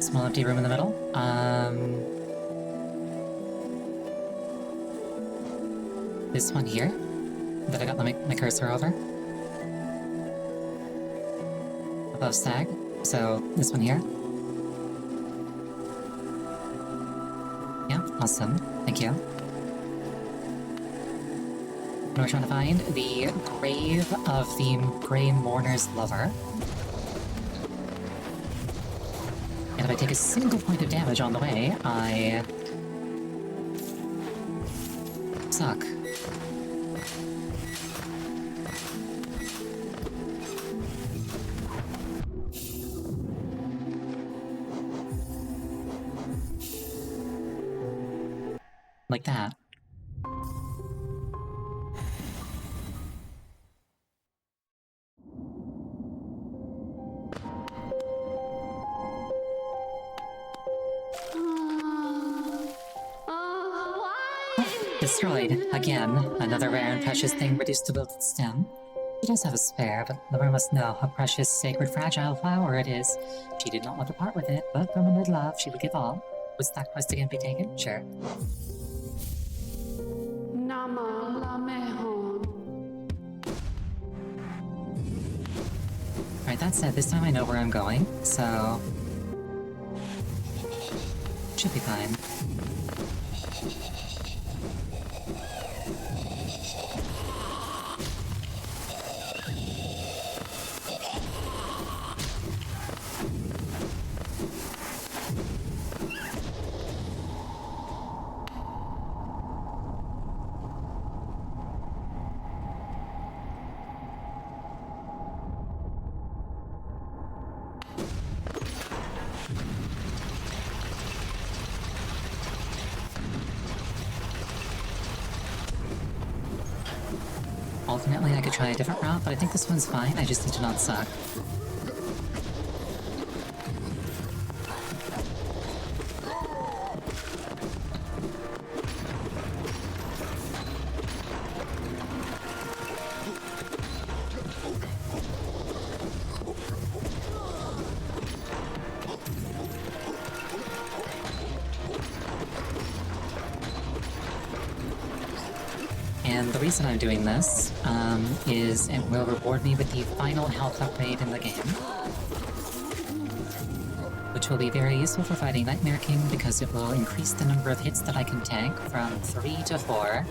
Small empty room in the middle. This one here that I got my cursor over. Above Stag. So this one here. Yeah, awesome. Thank you. What am I trying to find? The grave of the Grey Mourner's lover. And if I take a single point of damage on the way, I suck. Like that. Destroyed. Again. Another rare and precious thing reduced to wilted stem. She does have a spare, but Laura must know how precious, sacred, fragile flower it is. She did not want to part with it, but from amid love, she would give all. Would that quest again be taken? Sure. Alright, that said, this time I know where I'm going, so... should be fine. Ultimately, I could try a different route, but I think this one's fine. I just need to not suck. And the reason I'm doing this is it will reward me with the final health upgrade in the game, which will be very useful for fighting Nightmare King because it will increase the number of hits that I can tank from 3 to 4.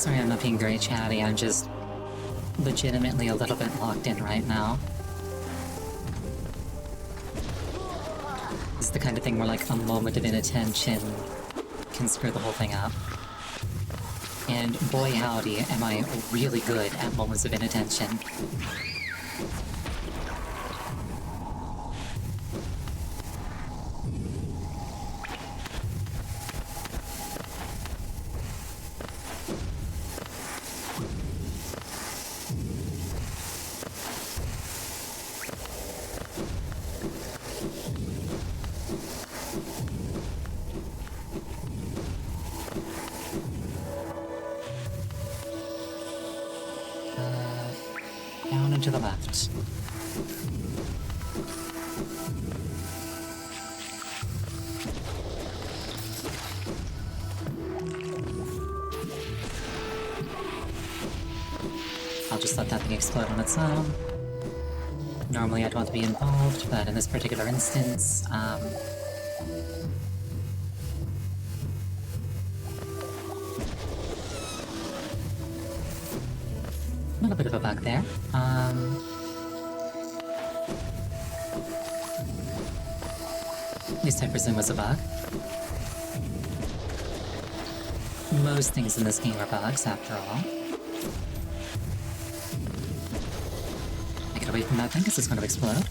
Sorry I'm not being very chatty, I'm just legitimately a little bit locked in right now. This is the kind of thing where like a moment of inattention can screw the whole thing up. And boy howdy, am I really good at moments of inattention. Down and to the left. I'll just let that thing explode on its own. Normally I'd want to be involved, but in this particular instance, a little bit of a bug there. At least I presume was a bug. Most things in this game are bugs, after all. Get away from that thing, because it's going to explode.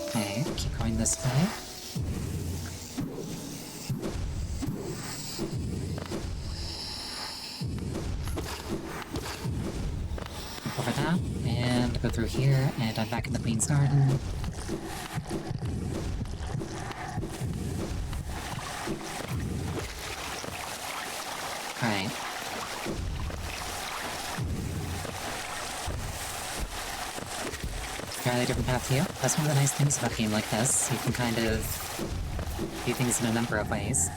Okay, keep going this way. Over that, and go through here, and I'm back in the Queen's Garden. Alright. Entirely different path to you. That's one of the nice things about a game like this. You can kind of do things in a number of ways.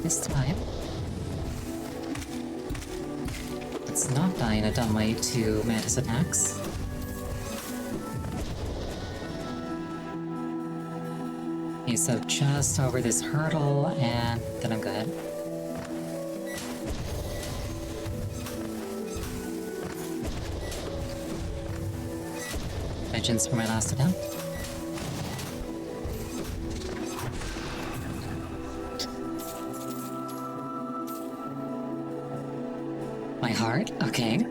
This time, let's not die in a dumb way to Mantis attacks. Okay, so just over this hurdle, and then I'm good. Vengeance for my last attempt. My heart? Okay.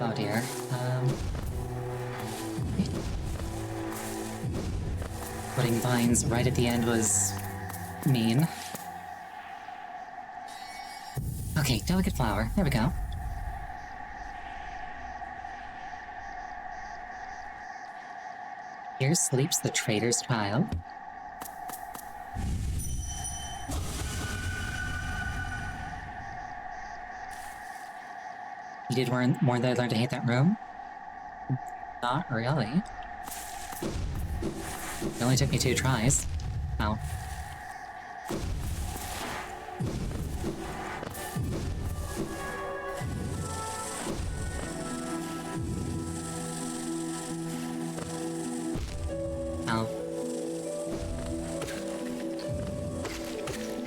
Oh dear. Putting vines right at the end was mean. Okay, delicate flower. There we go. Here sleeps the traitor's child. You did warn that I learned to hate that room? Not really. It only took me 2 tries. Ow. Ow.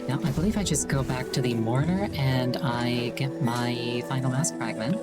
Now, I believe I just go back to the mortar and I get my final mask fragment.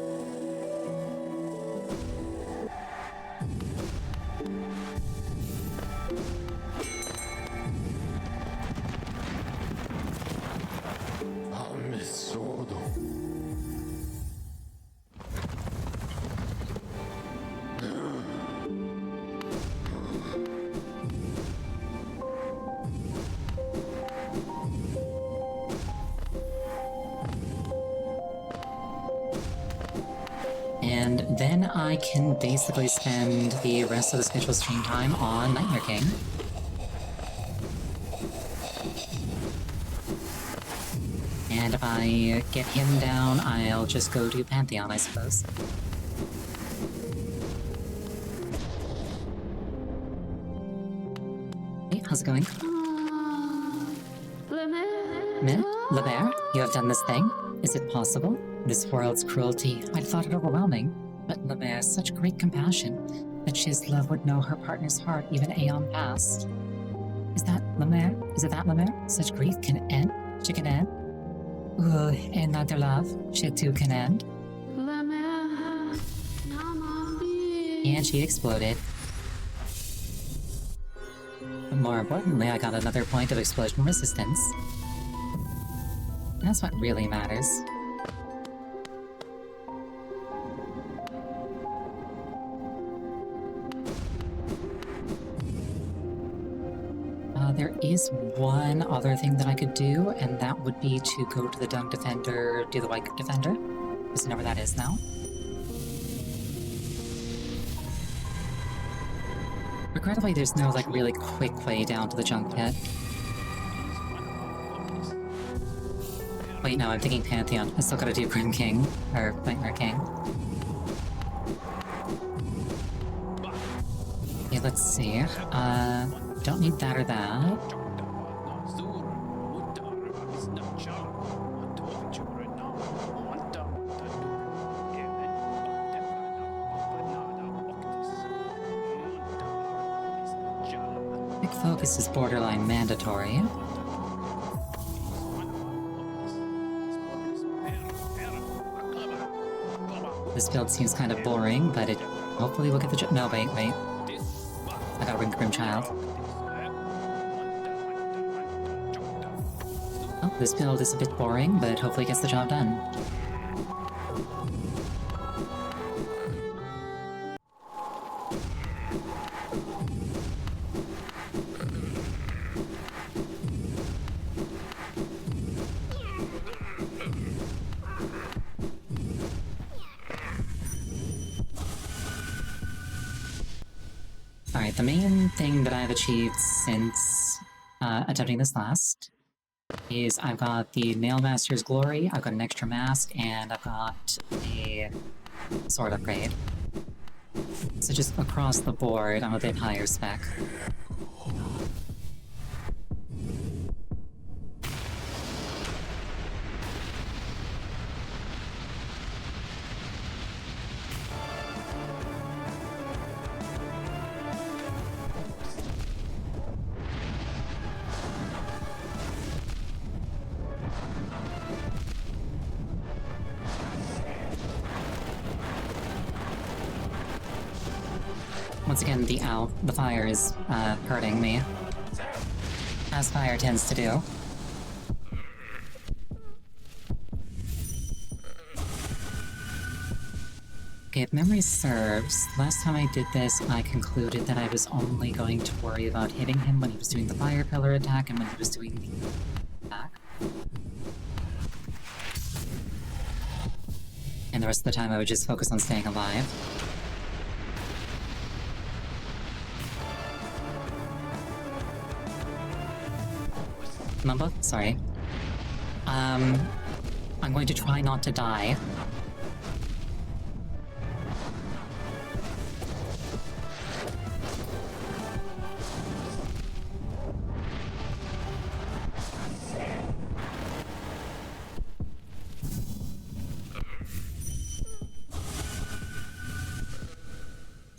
And then I can basically spend the rest of the scheduled stream time on Nightmare King. And if I get him down, I'll just go to Pantheon, I suppose. Hey, how's it going? Meh? Lebert, you have done this thing? Is it possible? This world's cruelty, I thought it overwhelming. But Lebert, such great compassion, that his love would know her partner's heart even aeon past. Is that Lebert? Is it that Lebert? Such grief can end? She can end? Ooh, and not their love, she too can end. And she exploded. But more importantly, I got another point of explosion resistance. And that's what really matters. There is one other thing that I could do, and that would be to go to the Dung Defender, do the White Defender. Because I know where that is now. Regrettably, there's no, like, really quick way down to the junk pit. Wait, no, I'm thinking Pantheon. I still gotta do Grim King, or Nightmare King. Okay, let's see. Don't need that or that. Quick focus is borderline mandatory. This build seems kind of boring, but it hopefully will get the job. No, wait. I gotta bring Grimchild. Oh, this build is a bit boring, but hopefully it gets the job done. Alright, the main thing that I've achieved since attempting this last is I've got the Nailmaster's Glory, I've got an extra mask, and I've got a sword upgrade. So just across the board, I'm a bit higher spec. Once again, the fire is hurting me, as fire tends to do. Okay, if memory serves, last time I did this, I concluded that I was only going to worry about hitting him when he was doing the fire pillar attack and when he was doing the attack. And the rest of the time I would just focus on staying alive. Mamba? Sorry. I'm going to try not to die.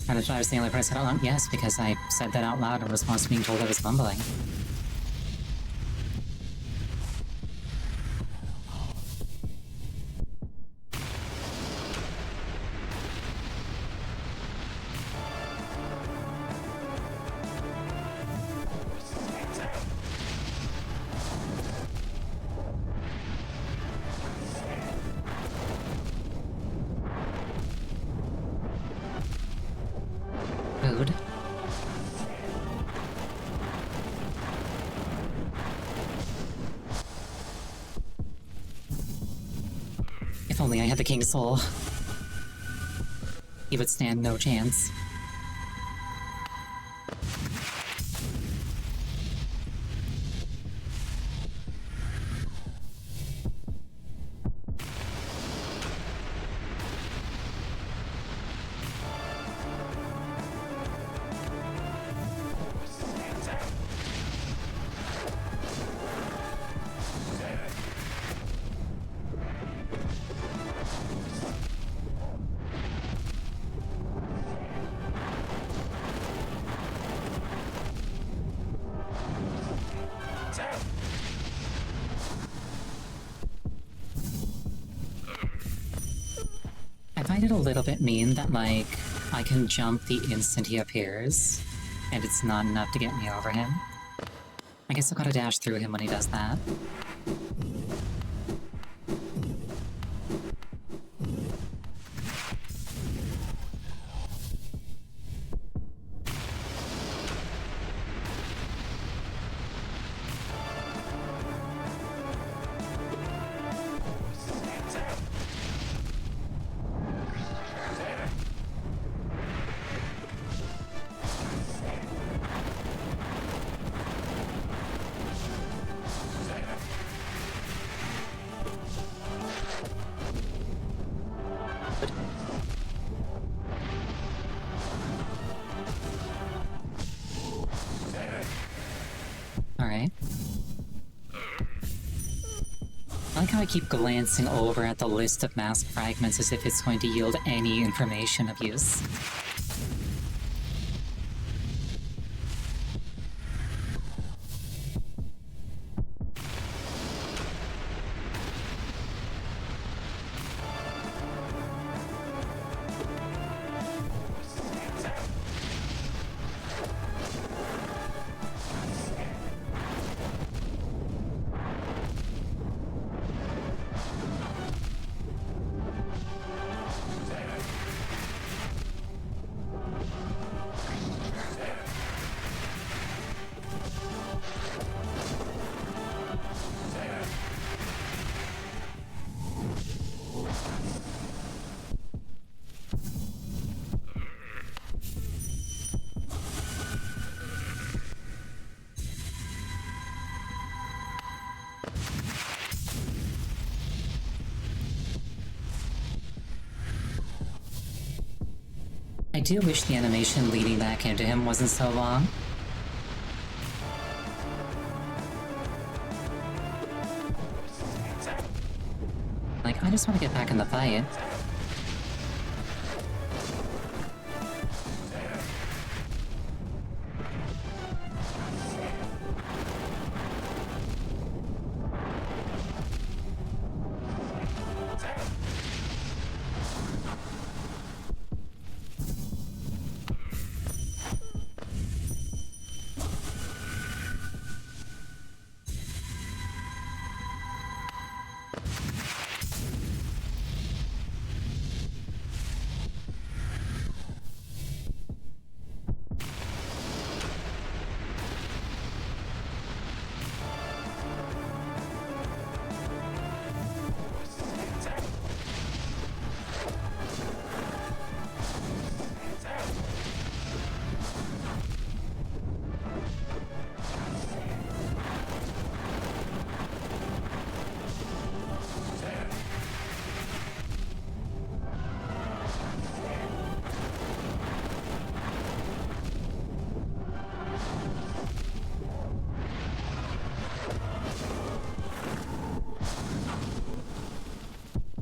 And if I was the only person out loud, yes, because I said that out loud in response to being told I was mumbling. Food. If only I had the King's Soul. he would stand no chance. I find it a little bit mean that, like, I can jump the instant he appears, and it's not enough to get me over him. I guess I've gotta dash through him when he does that. Alright. I like how I keep glancing over at the list of mask fragments as if it's going to yield any information of use. I do wish the animation leading back into him wasn't so long. Like, I just want to get back in the fight.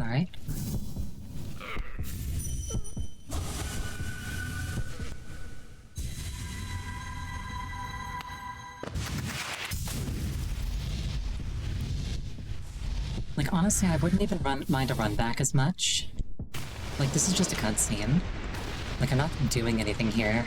Alright. Like, honestly, I wouldn't even mind a run back as much. Like, this is just a cutscene. Like, I'm not doing anything here.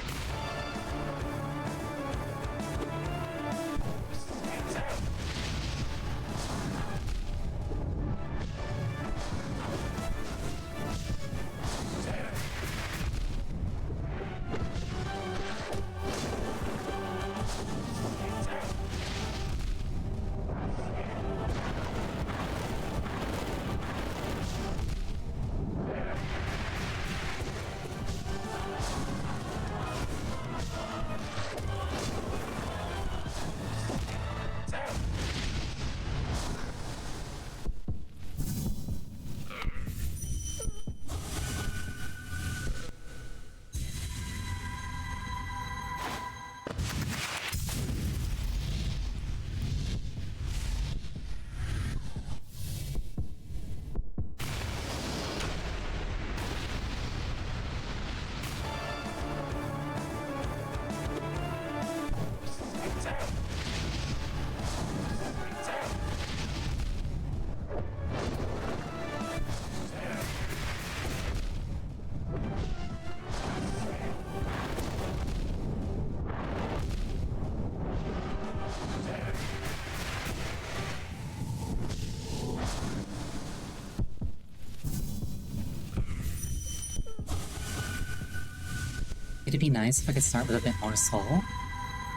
It'd be nice if I could start with a bit more soul.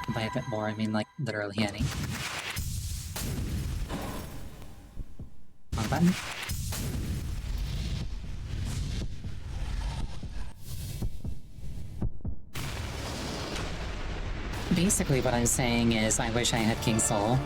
And by a bit more, I mean like literally any. Wrong button. Basically what I'm saying is I wish I had King Soul.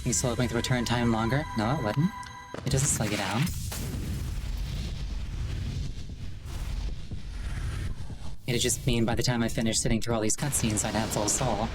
King Soul would make the return time longer? No, it wouldn't. It doesn't slow you down. It'd just mean by the time I finish sitting through all these cutscenes, I'd have full soul.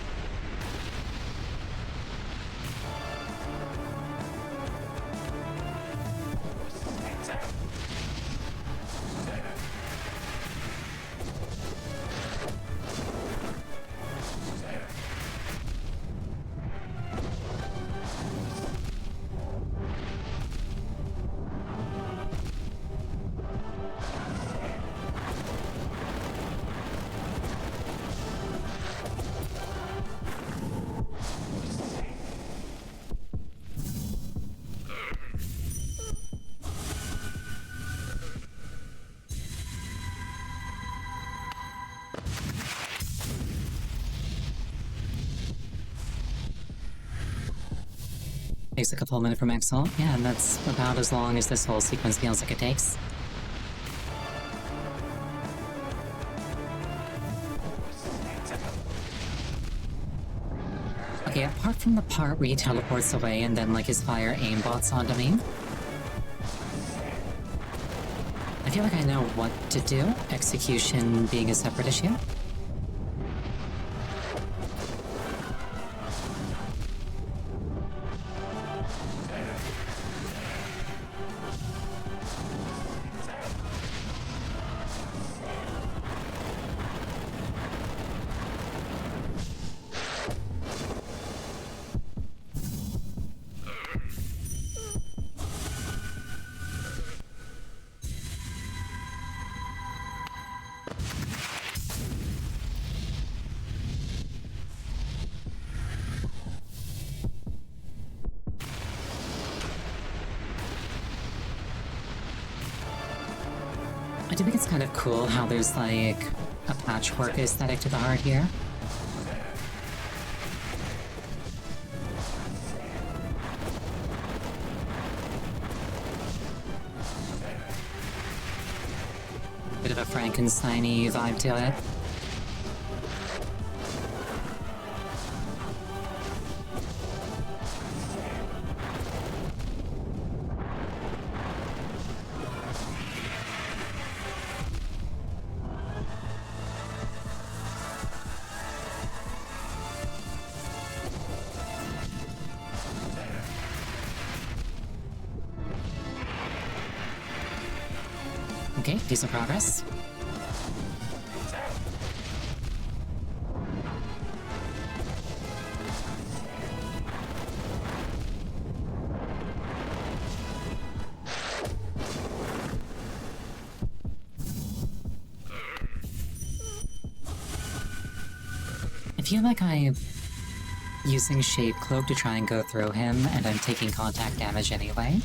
Takes a couple of minutes from Exalt. Yeah, and that's about as long as this whole sequence feels like it takes. Okay, apart from the part where he teleports away and then like his fire aimbots onto me, I feel like I know what to do, execution being a separate issue. I do think it's kind of cool how there's like a patchwork aesthetic to the heart here. Bit of a Frankenstein-y vibe to it. Okay, decent progress. I feel like I'm using Shade Cloak to try and go through him, and I'm taking contact damage anyway.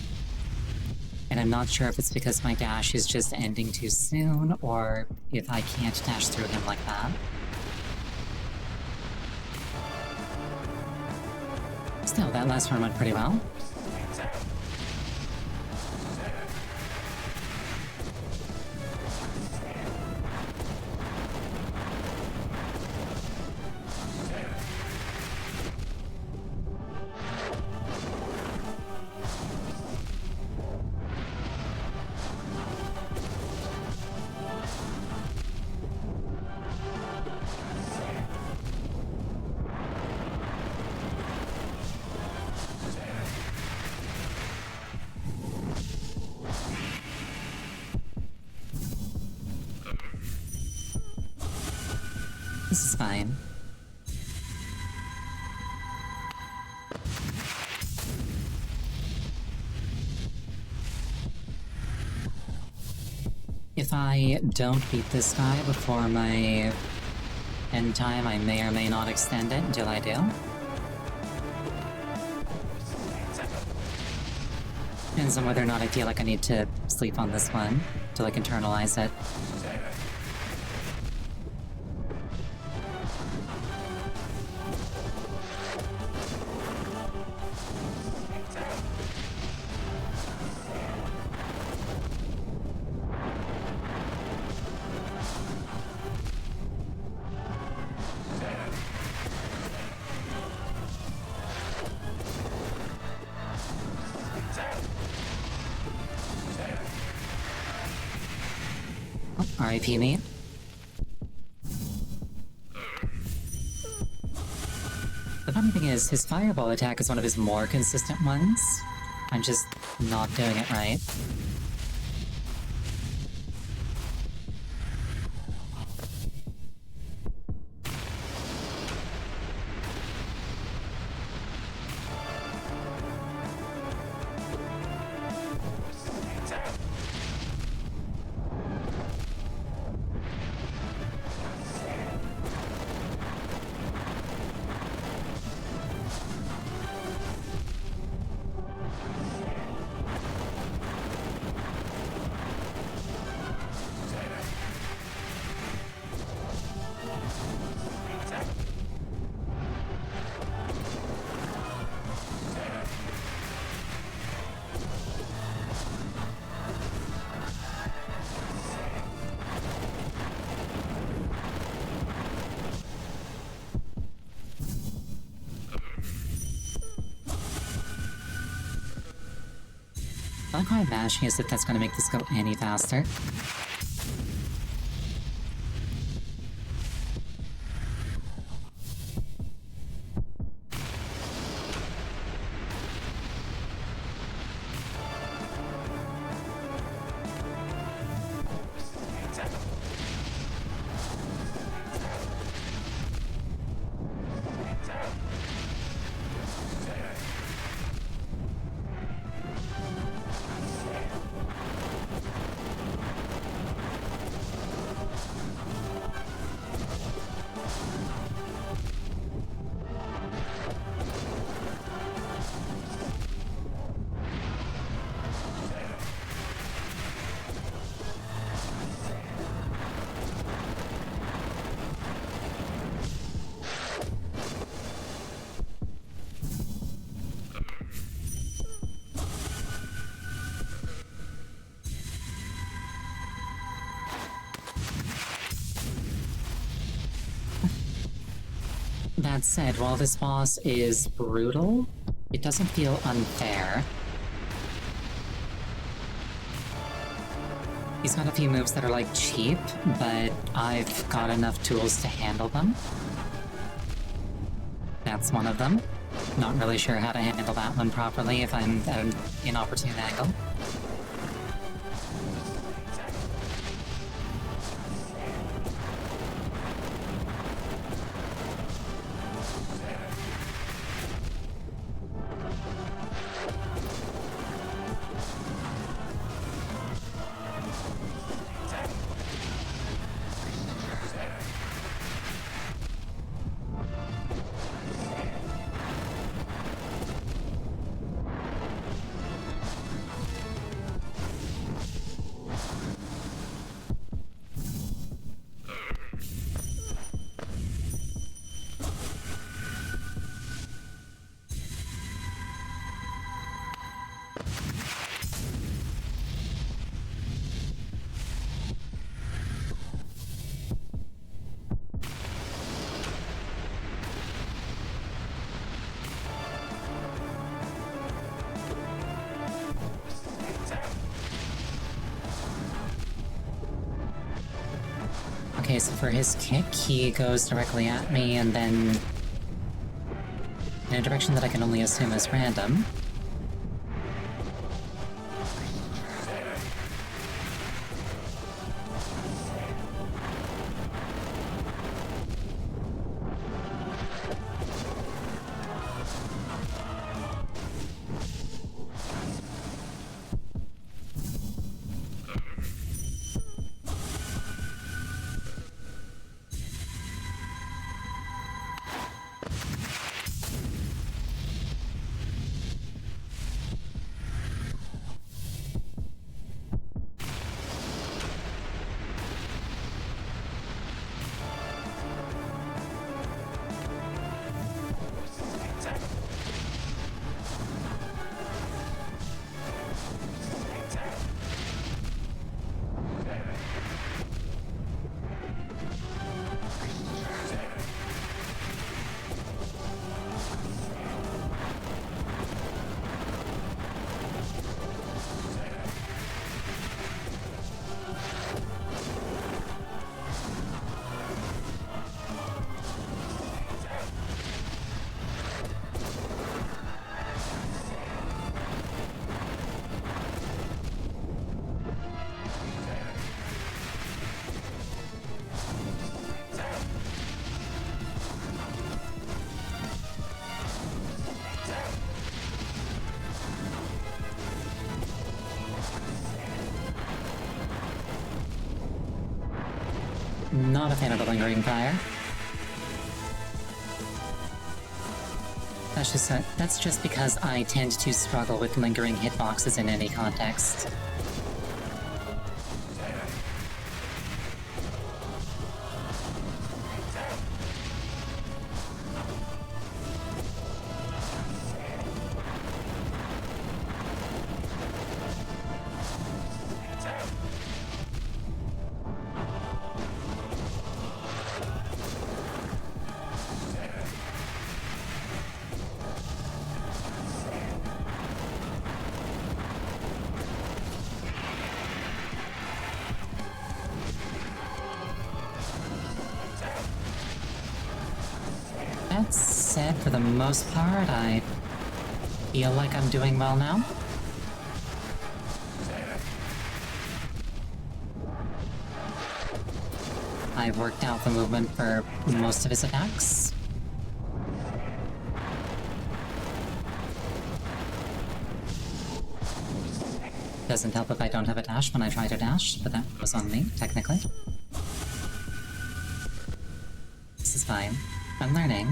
And I'm not sure if it's because my dash is just ending too soon, or if I can't dash through him like that. Still, that last one went pretty well. This is fine. If I don't beat this guy before my end time, I may or may not extend it until I do. Depends on whether or not I feel like I need to sleep on this one to like internalize it. RIP me. The funny thing is, his fireball attack is one of his more consistent ones. I'm just not doing it right. I like how I'm mashing as if that's gonna make this go any faster. That said, while this boss is brutal, it doesn't feel unfair. He's got a few moves that are like cheap, but I've got enough tools to handle them. That's one of them. Not really sure how to handle that one properly if I'm at an inopportune angle. Okay, so for his kick, he goes directly at me and then in a direction that I can only assume is random. Not a fan of the lingering fire. That's just because I tend to struggle with lingering hitboxes in any context. That said, for the most part, I feel like I'm doing well now. I've worked out the movement for most of his attacks. Doesn't help if I don't have a dash when I try to dash, but that was on me, technically. This is fine. I'm learning.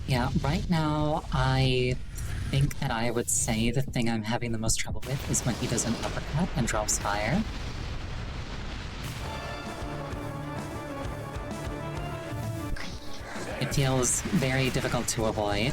Yeah, right now, I think that I would say the thing I'm having the most trouble with is when he does an uppercut and drops fire. It feels very difficult to avoid.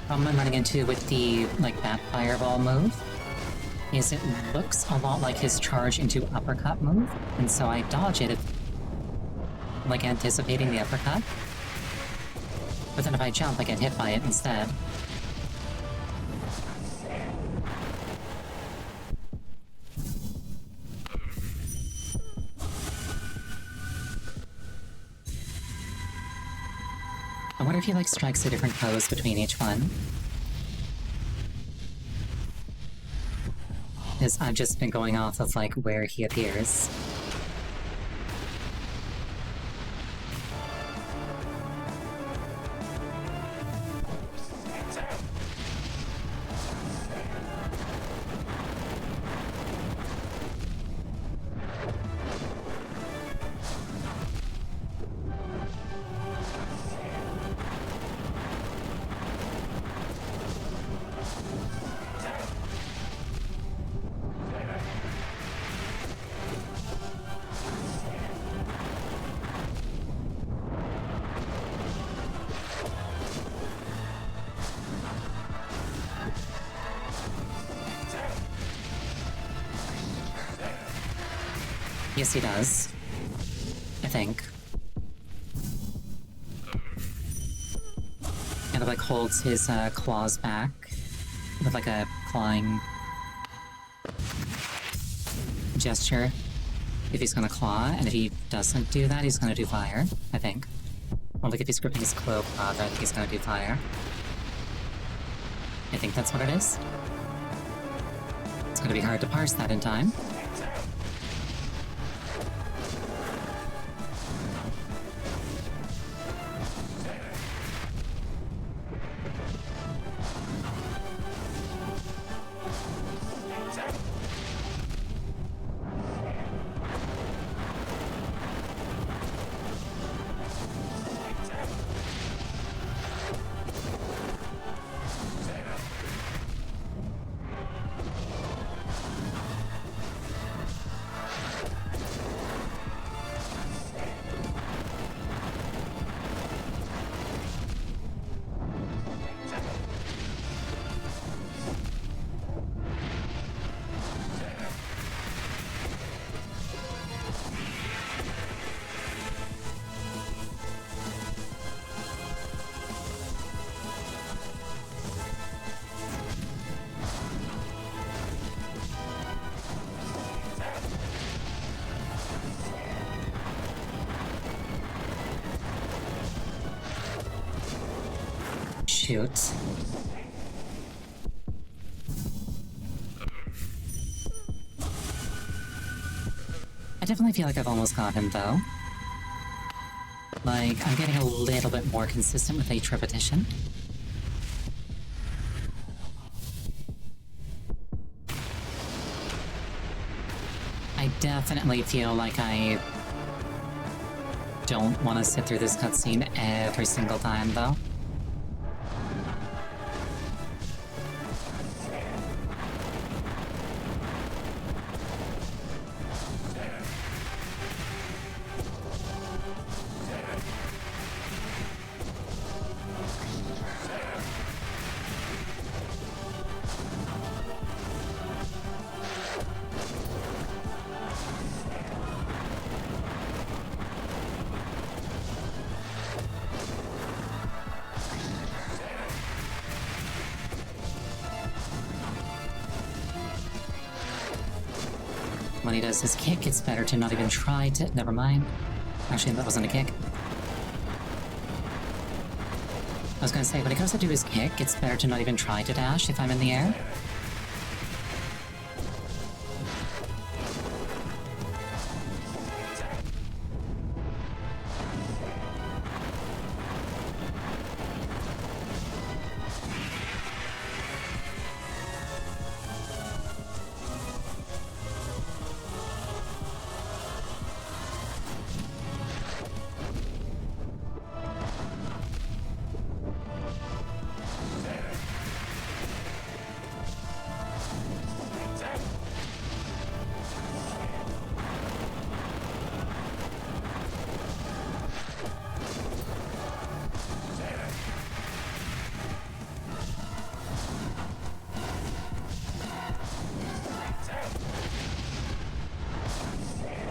Problem I'm running into with the, that fireball move is it looks a lot like his charge into uppercut move, and so I dodge it, anticipating the uppercut. But then if I jump, I get hit by it instead. I wonder if he, strikes a different pose between each one. Because I've just been going off of, where he appears. Yes, he does. I think. Kind of holds his claws back with a clawing gesture if he's gonna claw, and if he doesn't do that, he's gonna do fire, I think. Well, like if he's gripping his cloak, rather, I think he's gonna do fire. I think that's what it is. It's gonna be hard to parse that in time. Shoot. I definitely feel like I've almost got him, though. Like, I'm getting a little bit more consistent with each repetition. I definitely feel like I don't want to sit through this cutscene every single time, though. When he does his kick, it's better to not even try to... Never mind. Actually, that wasn't a kick. I was gonna say, when he goes to do his kick, it's better to not even try to dash if I'm in the air.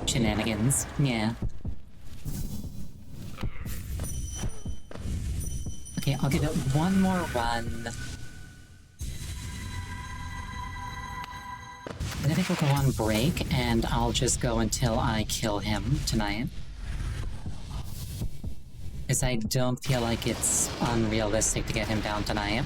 Shenanigans, yeah. Okay, I'll give it one more run. Then I think we'll go on break, and I'll just go until I kill him tonight. Because I don't feel like it's unrealistic to get him down tonight.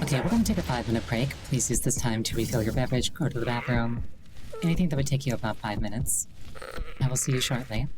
Okay, we're gonna take a 5-minute break. Please use this time to refill your beverage, go to the bathroom. Anything that would take you about 5 minutes. I will see you shortly.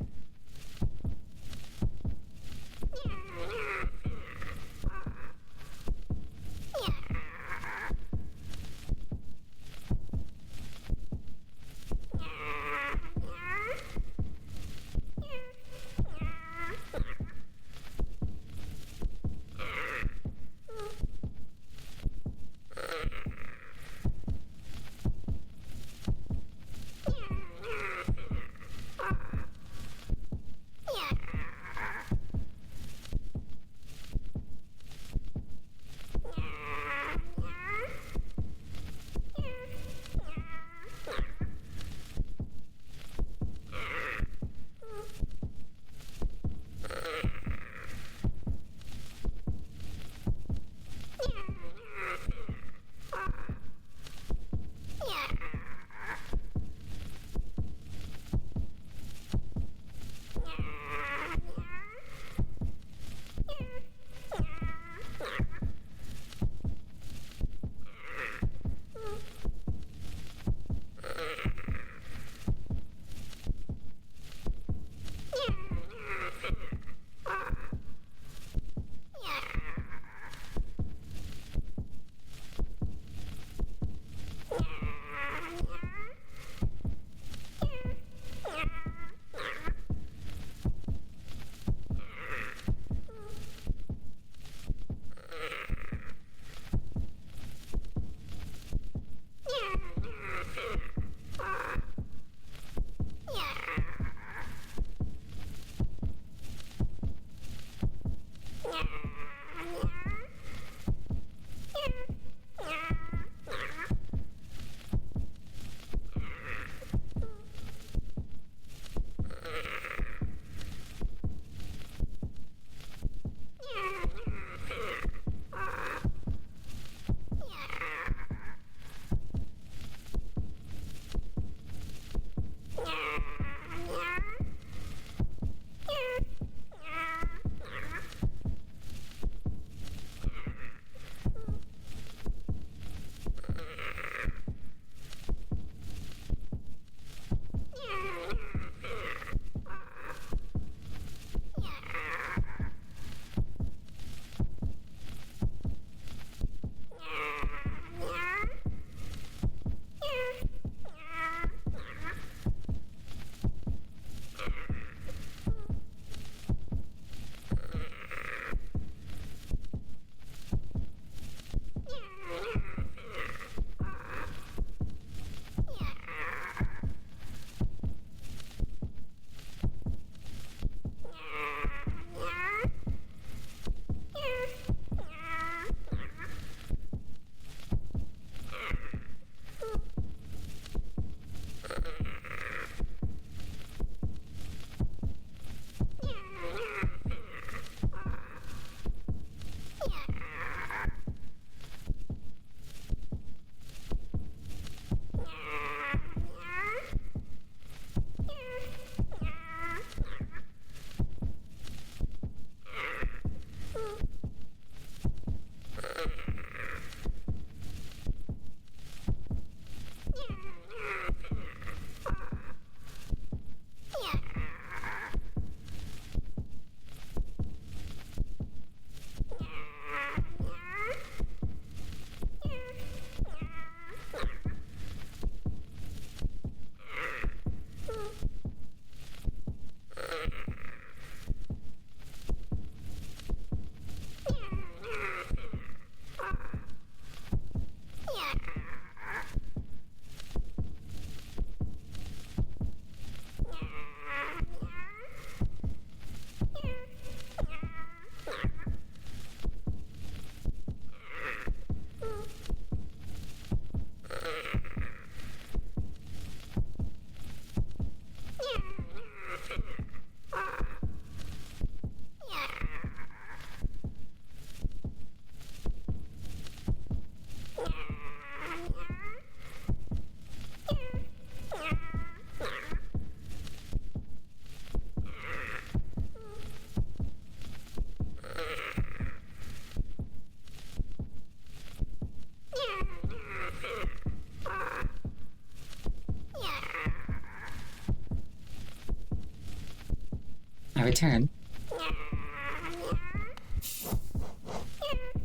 I return.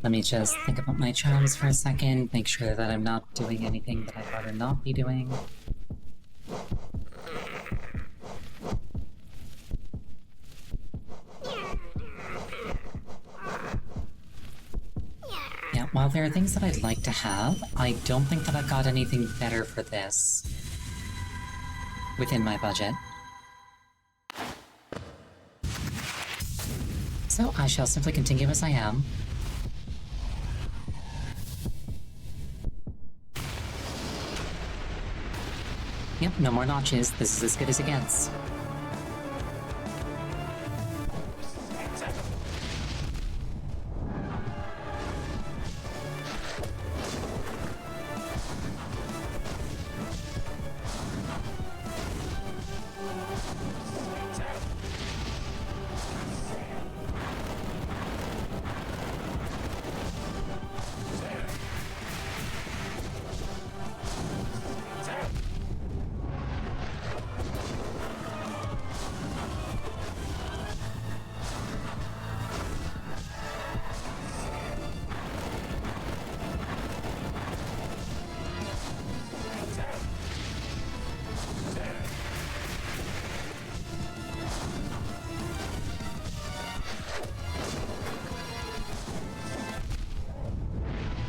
Let me just think about my charms for a second, make sure that I'm not doing anything that I'd rather not be doing. Yeah, while there are things that I'd like to have, I don't think that I've got anything better for this within my budget. So I shall simply continue as I am. Yep, no more notches. This is as good as it gets.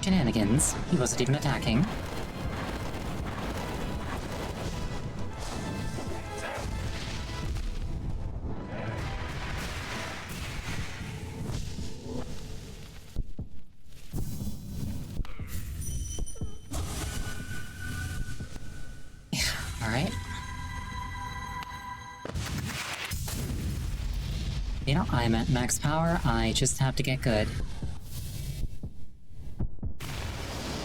Shenanigans. He wasn't even attacking. Alright. You know, I'm at max power, I just have to get good.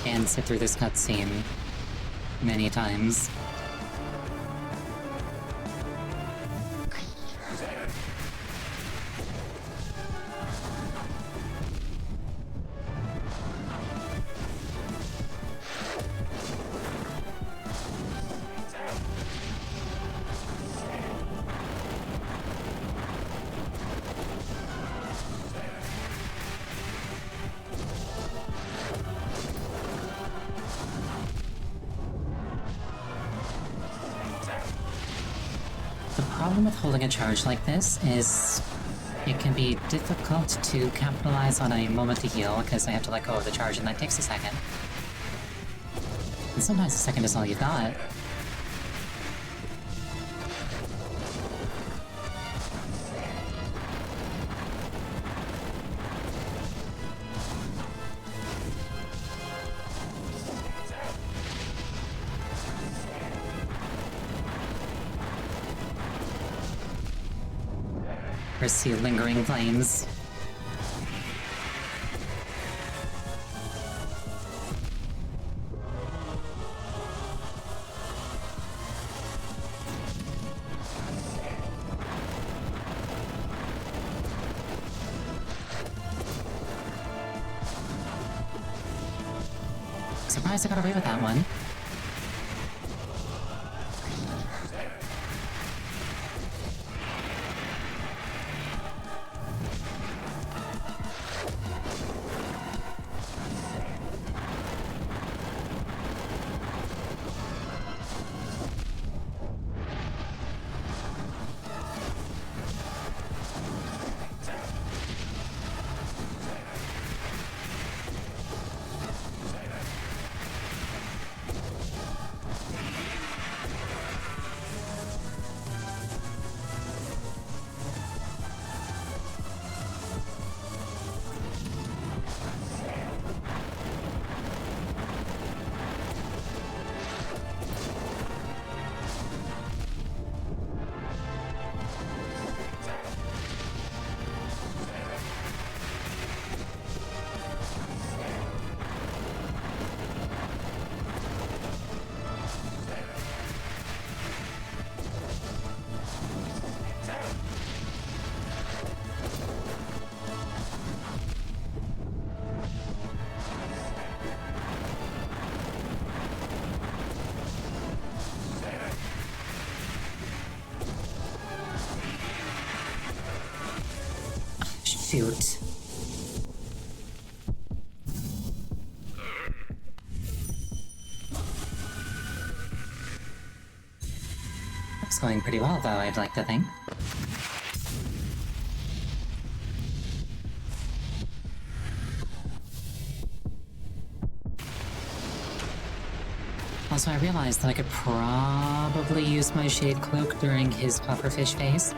And sit through this cutscene many times. The problem with holding a charge like this is it can be difficult to capitalize on a moment to heal because I have to let go of the charge and that takes a second. And sometimes a second is all you've got. See lingering flames. Surprised I got away with that one. Shoot. It's going pretty well, though, I'd like to think. Also, I realized that I could probably use my Shade Cloak during his pufferfish phase.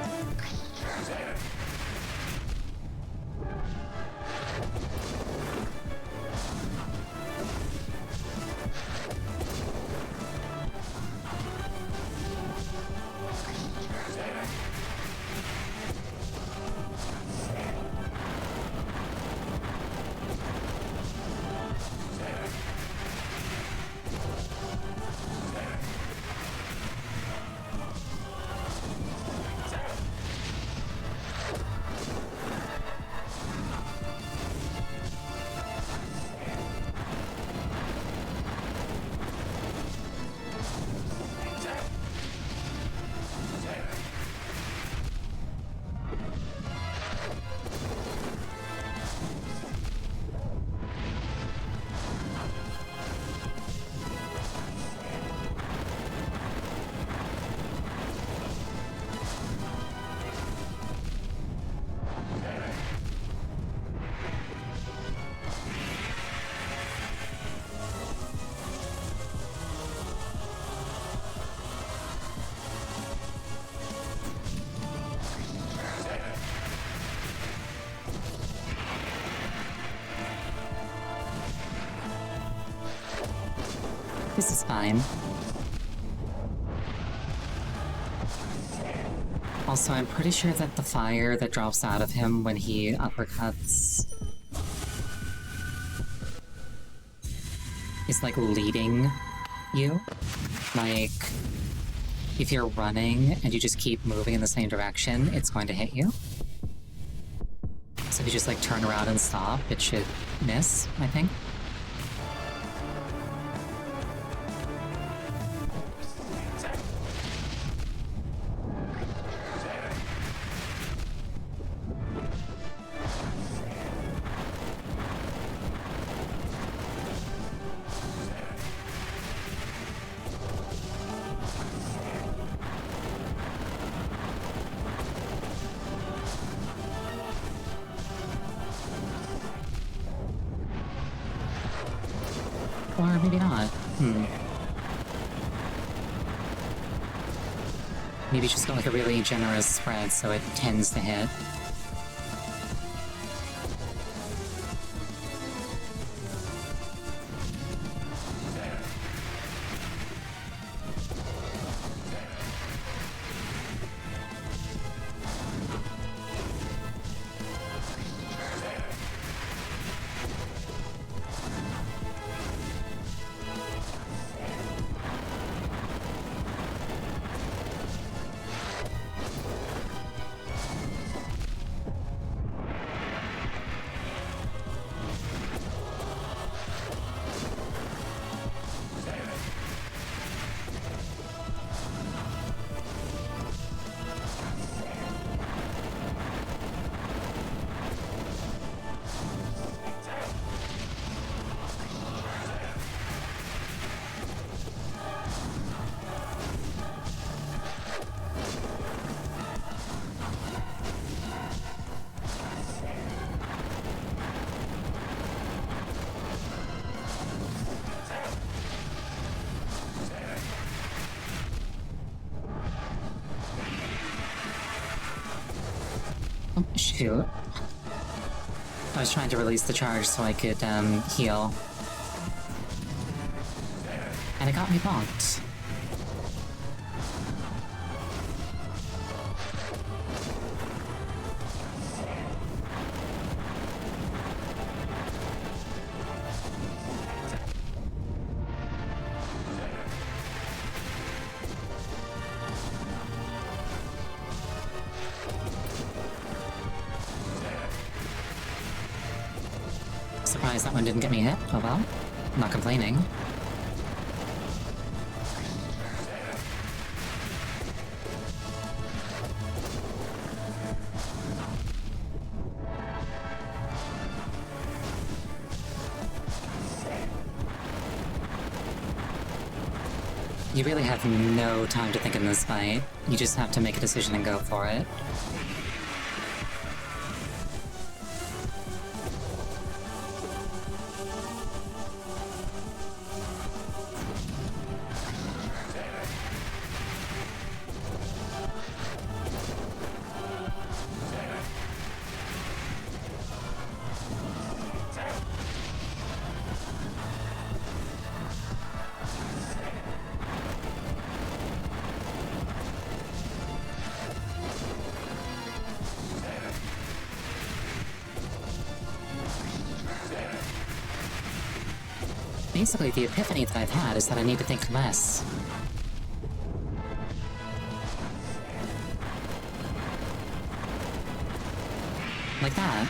This is fine. Also, I'm pretty sure that the fire that drops out of him when he uppercuts is like leading you. Like, if you're running and you just keep moving in the same direction, it's going to hit you. So if you just like turn around and stop, it should miss, I think. Or maybe not. Maybe just got like a really generous spread so it tends to hit. Oh, shoot. I was trying to release the charge so I could, heal. And it got me bonked. Surprised that one didn't get me hit. Oh well. I'm not complaining. You really have no time to think in this fight. You just have to make a decision and go for it. Basically, the epiphany that I've had is that I need to think less. Like that.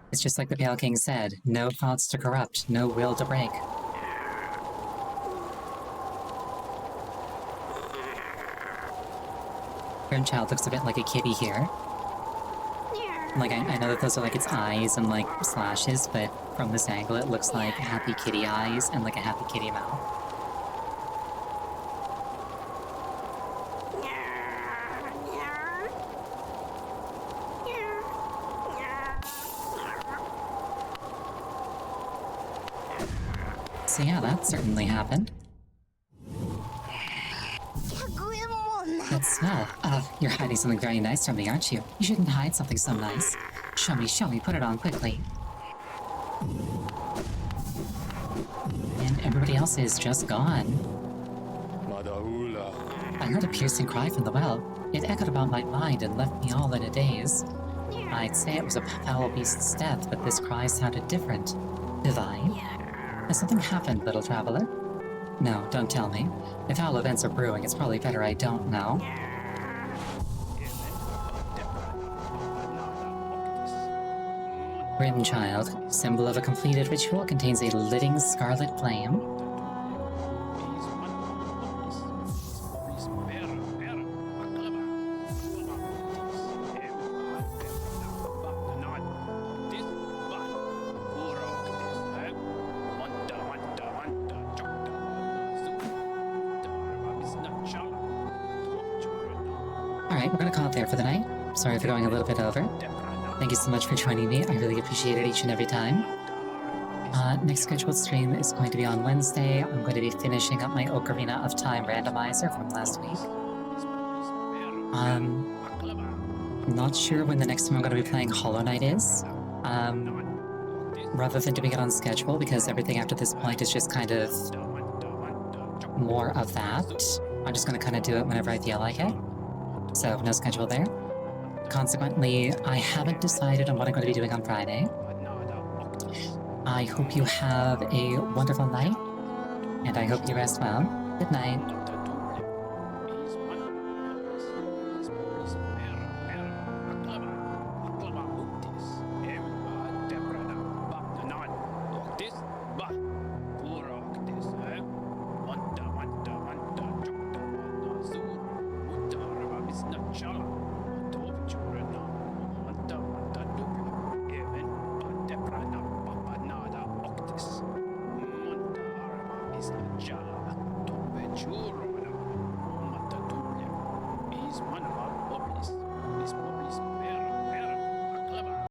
It's just like the Pale King said, no thoughts to corrupt, no will to break. Grimchild looks a bit like a kitty here. Like, I know that those are like its eyes and like slashes, but from this angle it looks like happy kitty eyes and like a happy kitty mouth. So yeah, that certainly happened. That smell. You're hiding something very nice from me, aren't you? You shouldn't hide something so nice. Show me, put it on quickly. And everybody else is just gone. I heard a piercing cry from the well. It echoed about my mind and left me all in a daze. I'd say it was a foul beast's death, but this cry sounded different. Divine? Has something happened, little traveler? No, don't tell me. If foul events are brewing, it's probably better I don't know. Grimchild, symbol of a completed ritual, contains a living scarlet flame. Alright, we're gonna call it there for the night. Sorry for going a little bit over. Thank you so much for joining me. I really appreciate it each and every time. Next scheduled stream is going to be on Wednesday. I'm going to be finishing up my Ocarina of Time randomizer from last week. I'm not sure when the next time I'm going to be playing Hollow Knight is. Rather than doing it on schedule, because everything after this point is just kind of more of that. I'm just going to kind of do it whenever I feel like it. So, no schedule there. Consequently, I haven't decided on what I'm going to be doing on Friday. I hope you have a wonderful night, and I hope you rest well. Good night. Even